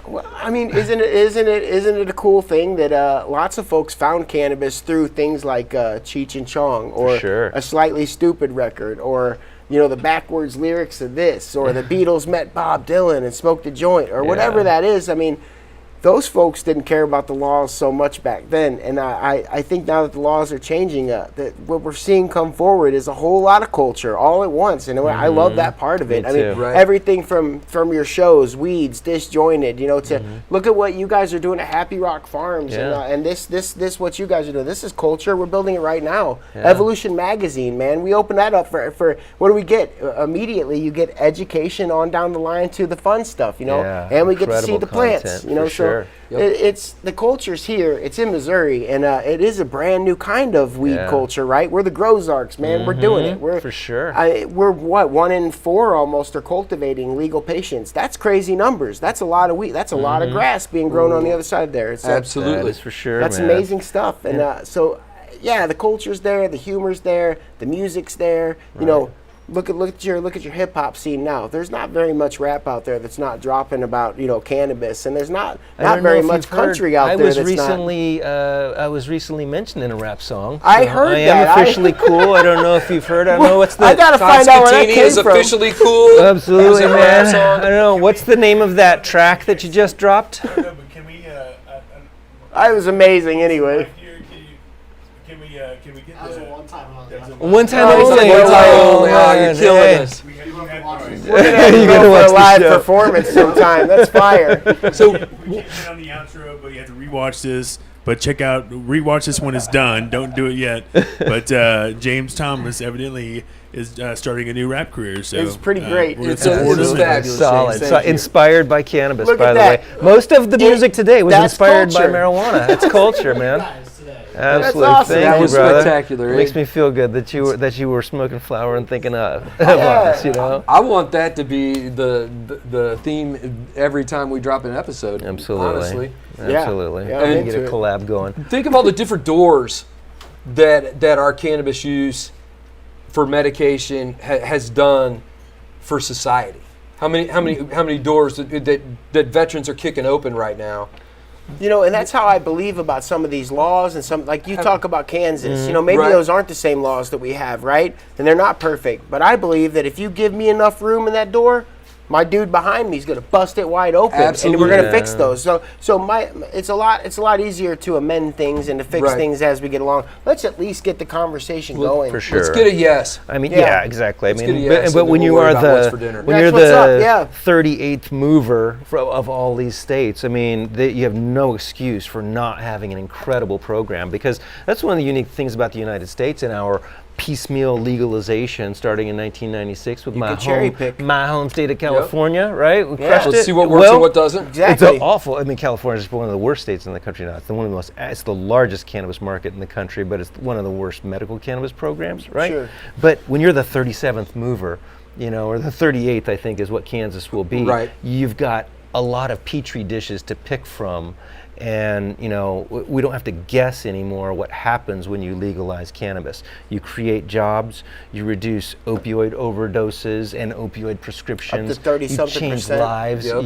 Well, I mean, isn't it a cool thing that lots of folks found cannabis through things like Cheech and Chong, or a Slightly Stupid record, or the backwards lyrics of this, or the Beatles met Bob Dylan and smoked a joint, or whatever that is. I mean, those folks didn't care about the laws so much back then. And I think now that the laws are changing, that what we're seeing come forward is a whole lot of culture all at once. And I love that part of it. Me I mean, too. Right. everything from your shows, Weeds, Disjointed, to look at what you guys are doing at Happy Rock Farms. Yeah. And this what you guys are doing. This is culture. We're building it right now. Evolution Magazine, man. We open that up for what do we get? Immediately, you get education on down the line to the fun stuff, Yeah, and we get to see incredible the plants, content, for so sure. it's the culture's here. It's in Missouri, and it is a brand new kind of weed culture, right? We're the Grozarks, man. We're doing it. We're for sure. We're what 1 in 4 almost are cultivating legal patients. That's crazy numbers. That's a lot of weed. That's a lot of grass being grown on the other side there. It's Absolutely. That is for sure. that's man. amazing stuff. And so, yeah, the culture's there, the humor's there, the music's there. Look at your hip hop scene now. There's not very much rap out there that's not dropping about cannabis, and there's not I don't know very if much you've heard- country out I there was that's recently, I was recently mentioned in a rap song. I heard I that. am officially cool. I don't know if you've heard. I don't know what's the. I gotta Todd find out where that Scatini came is from. officially cool. Absolutely, Is it a rap man. song? I don't know. What's the name of that track that you just dropped? No, but can we? I was amazing anyway. Can we get the? One time Oh, only. it's like, Oh, man, you're killing hey. us. We're You gonna gotta go watch for a the live show. performance sometime. That's fire. So We can't get on the outro, but you have to rewatch this. But rewatch this when it's done. Don't do it yet. But James Thomas evidently is starting a new rap career. So It's pretty great. we're gonna It's support it's him. fabulous. Solid. Thank So, you. inspired by cannabis, Look by at the that. way. Most of the music today was that's inspired culture. by marijuana. That's culture, man. Absolutely. awesome. Thank That you, was brother. spectacular, It eh? makes me feel good that you were smoking flower and thinking of us, I want that to be the theme every time we drop an episode. Absolutely. Honestly. Absolutely. Yeah, I'm And into get a it. collab going. Think of all the different doors that our cannabis use for medication has done for society. How many doors that veterans are kicking open right now? And that's how I believe about some of these laws, and some, like you talk about Kansas, maybe Right. those aren't the same laws that we have, right? And they're not perfect. But I believe that if you give me enough room in that door, my dude behind me is going to bust it wide open, Absolutely. and we're going to Yeah. fix those. So it's a lot easier to amend things and to fix Right. things as we get along. Let's at least get the conversation going. For sure. Let's get a yes. I mean, Yeah. yeah, exactly. I Let's mean, get a yes, but and when then you we'll worry are about what's the for dinner. when That's you're what's up, the yeah. 38th mover of all these states, I mean, you have no excuse for not having an incredible program, because that's one of the unique things about the United States and our piecemeal legalization starting in 1996 with my could cherry pick. home state of California, right? We crushed Let's it. see what works Well, and what doesn't. Exactly. It's awful. I mean, California is one of the worst states in the country now. It's the largest cannabis market in the country, but it's one of the worst medical cannabis programs, right? Sure. But when you're the 37th mover, or the 38th, I think is what Kansas will be. Right. You've got a lot of petri dishes to pick from, and we don't have to guess anymore what happens when you legalize cannabis. You create jobs, you reduce opioid overdoses and opioid prescriptions. Up to 30-something you change percent. lives. Yep.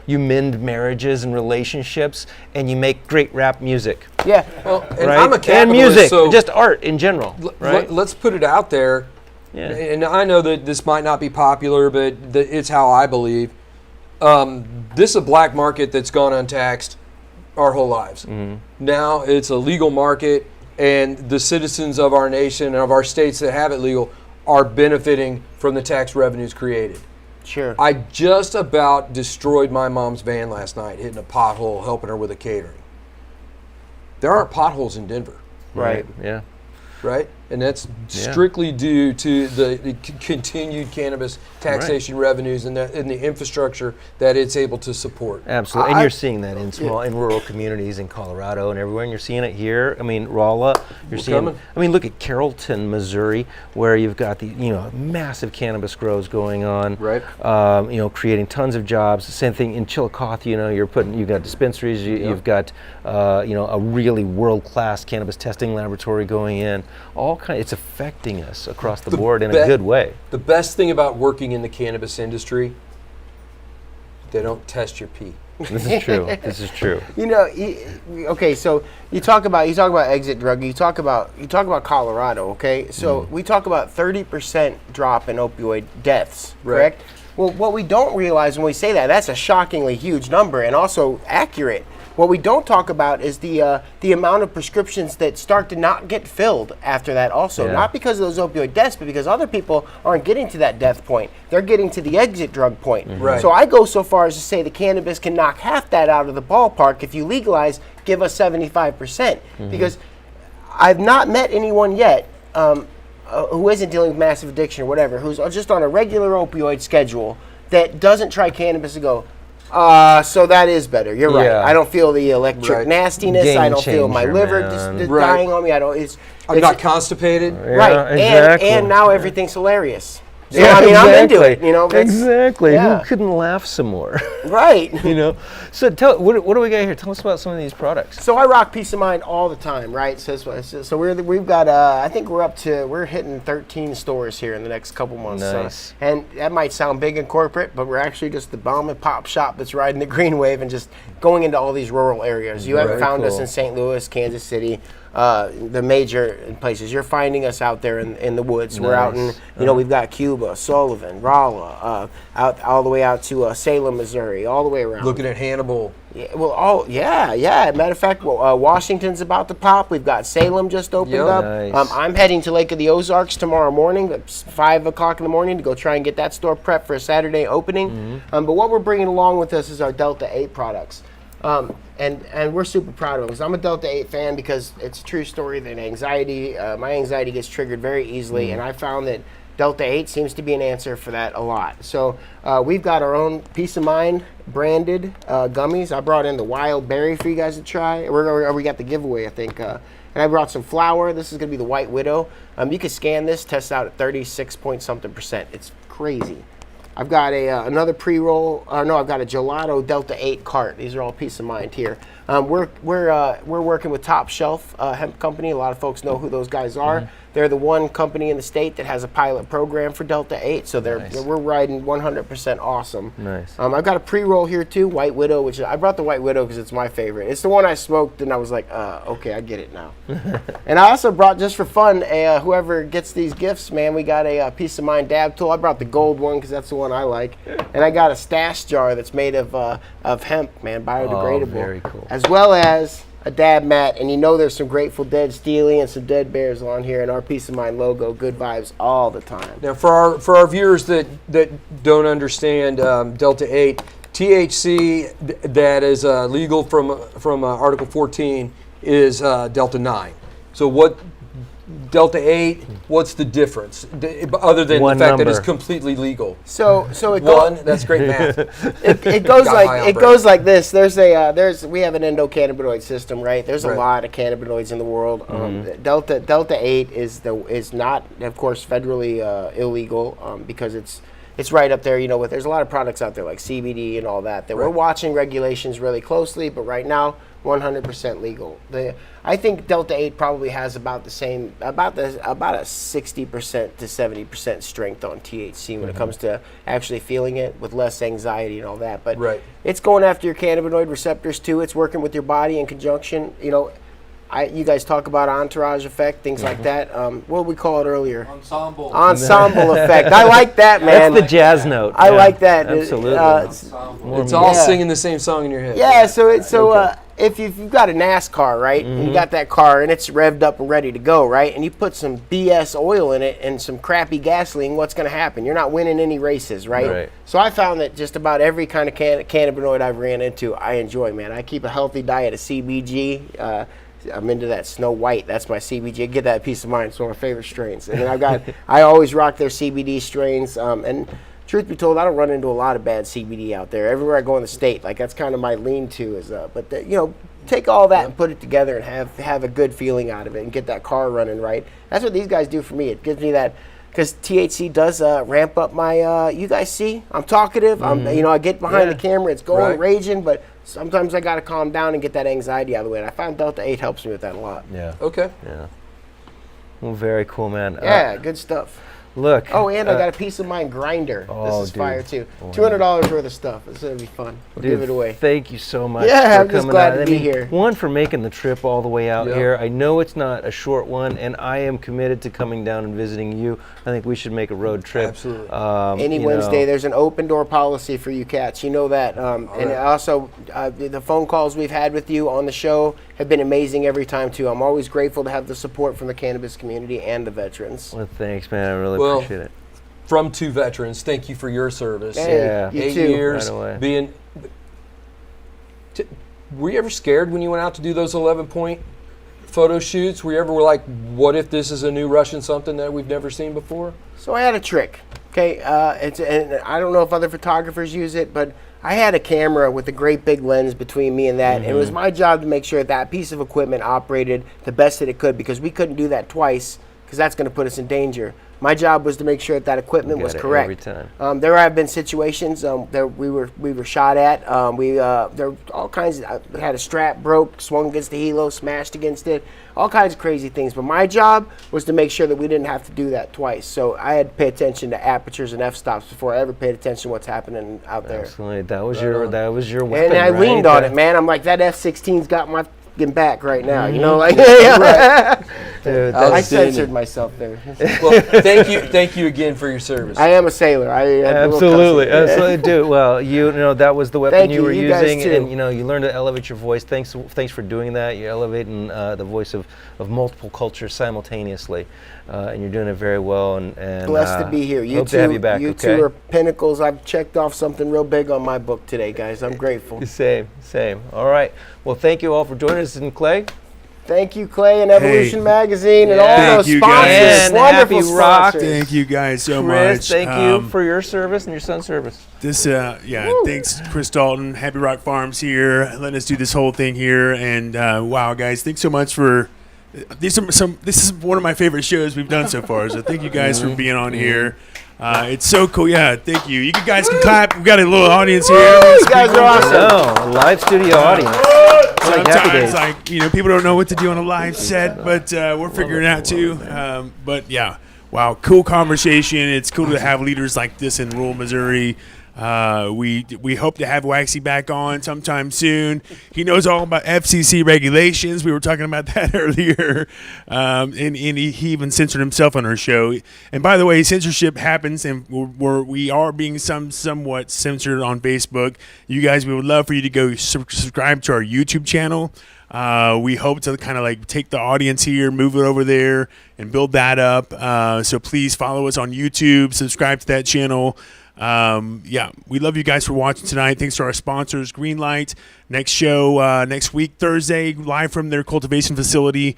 You mend marriages and relationships, and you make great rap music. Yeah. Well, and Right? I'm a and capitalist, music, so just art in general. Right? let's put it out there. Yeah. And I know that this might not be popular, but it's how I believe. This is a black market that's gone untaxed our whole lives. Now it's a legal market, and the citizens of our nation and of our states that have it legal are benefiting from the tax revenues created. Sure. I just about destroyed my mom's van last night, hitting a pothole, helping her with a catering. There aren't potholes in Denver, Right. Yeah. right? And that's strictly due to the continued cannabis taxation revenues and the infrastructure that it's able to support. Absolutely, and you're seeing that in rural communities in Colorado and everywhere, and you're seeing it here. I mean, Rolla, you're seeing. coming. I mean, look at Carrollton, Missouri, where you've got the massive cannabis grows going on. Right. Creating tons of jobs. Same thing in Chillicothe. You've got dispensaries. You've got a really world-class cannabis testing laboratory going in. It's affecting us across the board in a good way. The best thing about working in the cannabis industry, they don't test your pee. This is true. This is true. Okay, so you talk about exit drug. You talk about Colorado. Okay, so we talk about 30% drop in opioid deaths. Correct. Well, what we don't realize when we say that, that's a shockingly huge number and also accurate. What we don't talk about is the amount of prescriptions that start to not get filled after that also. Not because of those opioid deaths, but because other people aren't getting to that death point. They're getting to the exit drug point. Right. So I go so far as to say the cannabis can knock half that out of the ballpark. If you legalize, give us 75%. Because I've not met anyone yet who isn't dealing with massive addiction or whatever, who's just on a regular opioid schedule that doesn't try cannabis and go, so that is better. You're right. I don't feel the electric nastiness. Game I don't feel my changer, liver man. just dying on me. I don't. I'm not constipated. Right. exactly. And now everything's hilarious. So, Yeah, I mean, exactly. I'm into it. You know. Exactly. Yeah. Who couldn't laugh some more? Right. You know. So what do we got here? Tell us about some of these products. So I rock Peace of Mind all the time, right? So we've got I think we're hitting 13 stores here in the next couple months. Nice. And that might sound big and corporate, but we're actually just the bomb and pop shop that's riding the green wave and just going into all these rural areas. You haven't found us in St. Louis, Kansas City, the major places. You're finding us out there in the woods. We're out in, we've got Cuba, Sullivan, Rolla, out all the way out to Salem, Missouri, all the way around. Looking at Hannibal. Yeah, well, Matter of fact, Washington's about to pop. We've got Salem just opened up. Nice. I'm heading to Lake of the Ozarks tomorrow morning at 5 o'clock in the morning to go try and get that store prepped for a Saturday opening. But what we're bringing along with us is our Delta 8 products. And we're super proud of them because I'm a Delta 8 fan because it's a true story that my anxiety gets triggered very easily, and I found that Delta 8 seems to be an answer for that a lot. So we've got our own Peace of Mind branded gummies. I brought in the wild berry for you guys to try. We got the giveaway, I think. And I brought some flour. This is going to be the White Widow. You can scan this, test out at 36 point something %. It's crazy. I've got another pre-roll. I've got a Gelato Delta 8 cart. These are all Peace of Mind here. We're working with Top Shelf Hemp Company. A lot of folks know who those guys are. They're the one company in the state that has a pilot program for Delta 8, so we're riding 100% awesome. Nice. I've got a pre-roll here too, White Widow, which I brought the White Widow because it's my favorite. It's the one I smoked and I was like, okay, I get it now. And I also brought, just for fun, whoever gets these gifts, man, we got a Peace of Mind dab tool. I brought the gold one because that's the one I like. And I got a stash jar that's made of hemp, man, biodegradable. very cool. As well as a dab mat, and there's some Grateful Dead Steely and some Dead Bears on here, and our Peace of Mind logo, good vibes all the time. Now, for our viewers that don't understand Delta 8, THC that is legal from Article 14 is Delta 9. So what Delta 8? What's the difference other than One the fact that number. it's completely legal? So it One. That's great math. It goes Got high on like brain. this. We have an endocannabinoid system, right? There's a lot of cannabinoids in the world. Delta 8 is not, of course, federally illegal because it's right up there. There's a lot of products out there like CBD and all that we're watching regulations really closely, but right now 100% legal. I think Delta 8 probably has about a 60% to 70% strength on THC when it comes to actually feeling it with less anxiety and all that. But it's going after your cannabinoid receptors too. It's working with your body in conjunction. You guys talk about entourage effect, things like that. What did we call it earlier? Ensemble effect. I like that, man. That's the jazz note. I like that. Absolutely. It's all singing the same song in your head. Yeah, if you've got a NASCAR, right, and you got that car and it's revved up and ready to go, right, and you put some BS oil in it and some crappy gasoline, what's going to happen? You're not winning any races, right? So I found that just about every kind of cannabinoid I've ran into, I enjoy, man. I keep a healthy diet of CBG. I'm into that Snow White. That's my CBG. Get that Peace of Mind. It's one of my favorite strains. And then I always rock their CBD strains. And truth be told, I don't run into a lot of bad CBD out there. Everywhere I go in the state, that's kind of my lean-to is, take all that and put it together and have a good feeling out of it and get that car running right. That's what these guys do for me. It gives me that, because THC does ramp up my, you guys see, I'm talkative. I get behind the camera, it's going raging, but sometimes I got to calm down and get that anxiety out of the way. And I find Delta 8 helps me with that a lot. Yeah. Okay. Yeah. Well, very cool, man. Yeah, good stuff. Look. Oh, and I got a Peace of Mind grinder. Oh, this is dude. fire too. $200 worth of stuff. It's gonna be fun. We'll give it away. Thank you so much. Yeah, for I'm just coming glad out. to be here. One, for making the trip all the way out Yep. here. I know it's not a short one, and I am committed to coming down and visiting you. I think we should make a road trip. Absolutely. Any Wednesday, there's an open door policy for you cats. You know that. And also, the phone calls we've had with you on the show have been amazing every time too. I'm always grateful to have the support from the cannabis community and the veterans. Well, thanks, man. I really Well, appreciate it. From 2 veterans, thank you for your service. Hey, Yeah. you 8 too. years Right away. being. Were you ever scared when you went out to do those 11-point photo shoots? Were you ever like, what if this is a new Russian something that we've never seen before? So I had a trick. Okay, and I don't know if other photographers use it, but I had a camera with a great big lens between me and that, and it was my job to make sure that piece of equipment operated the best that it could, because we couldn't do that twice, because that's going to put us in danger. My job was to make sure that equipment was Got it correct. every time. There have been situations that we were shot at. There were all kinds of. I had a strap broke, swung against the helo, smashed against it, all kinds of crazy things. But my job was to make sure that we didn't have to do that twice. So I had to pay attention to apertures and f-stops before I ever paid attention to what's happening out there. Absolutely. That was your weapon, And I right? leaned on it, man. I'm like, that F-16's got my fucking back right now. You know, like. Dude, I Outstanding. censored myself there. Well, thank you again for your service. I am a sailor. I had a little Absolutely, cussing. absolutely do. Well, you know that was the weapon Thank you you, were you guys using, too. and you learned to elevate your voice. Thanks for doing that. You're elevating the voice of multiple cultures simultaneously, and you're doing it very well. And Blessed to be here. You hope two, to have you back. you Okay. two are pinnacles. I've checked off something real big on my book today, guys. I'm grateful. Same. All right. Well, thank you all for joining us, and Clay. Thank you, Clay, and Evolution Magazine, and all Yeah. those Thank you, sponsors. guys. And Wonderful Happy Rock. sponsors. Thank you guys so Chris, much. thank you for your service and your son's service. Thanks, Chris Dalton, Happy Rock Farms here, letting us do this whole thing here. And wow, guys, thanks so much for. This is one of my favorite shows we've done so far. So thank you guys for being on here. It's so cool. Yeah, thank you. You guys can clap. We got a little audience here. You guys are awesome. Oh, a live studio audience. Like Happy Days. Sometimes, people don't know what to do on a live set, but we're figuring it out too. But yeah, wow, cool conversation. It's cool to have leaders like this in rural Missouri. We hope to have Waxy back on sometime soon. He knows all about FCC regulations. We were talking about that earlier, and he even censored himself on our show. And by the way, censorship happens, and we are being somewhat censored on Facebook. You guys, we would love for you to go subscribe to our YouTube channel. We hope to kind of like take the audience here, move it over there, and build that up. So please follow us on YouTube, subscribe to that channel. We love you guys for watching tonight. Thanks to our sponsors, Greenlight. Next show next week, Thursday, live from their cultivation facility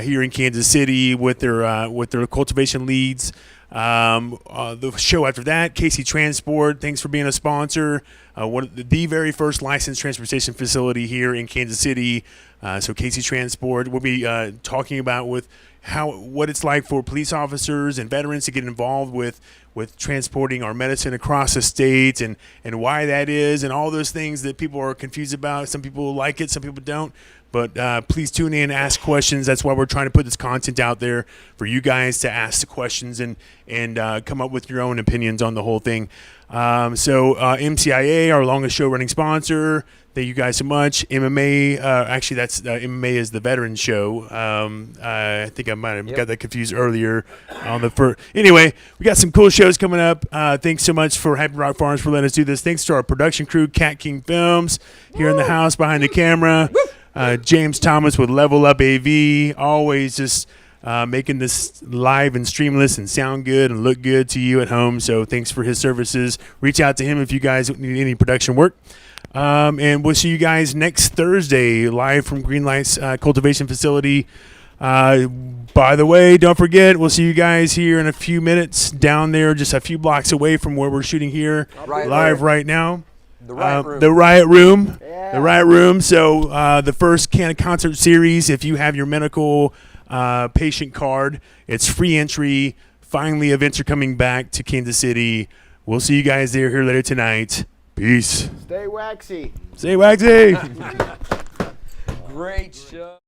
here in Kansas City with their cultivation leads. The show after that, Casey Transport. Thanks for being a sponsor. The very first licensed transportation facility here in Kansas City. So Casey Transport. We'll be talking about what it's like for police officers and veterans to get involved with transporting our medicine across the state and why that is and all those things that people are confused about. Some people like it, some people don't. But please tune in, ask questions. That's why we're trying to put this content out there for you guys to ask the questions and come up with your own opinions on the whole thing. MCIA, our longest show running sponsor. Thank you guys so much. MMA, actually, that's MMA is the veteran show. I think I might have got that confused earlier on the first. Anyway, we got some cool shows coming up. Thanks so much for Happy Rock Farms for letting us do this. Thanks to our production crew, Cat King Films, here in the house behind the camera. James Thomas with Level Up AV, always just making this live and streamless and sound good and look good to you at home. So thanks for his services. Reach out to him if you guys need any production work. And we'll see you guys next Thursday live from Greenlight's cultivation facility. By the way, don't forget, we'll see you guys here in a few minutes down there, just a few blocks away from where we're shooting here live right now. The Riot Room. The Riot Room. Yeah. The Riot Room. So the first Canna concert series, if you have your medical patient card, it's free entry. Finally, events are coming back to Kansas City. We'll see you guys there here later tonight. Peace. Stay waxy. Stay waxy. Great show.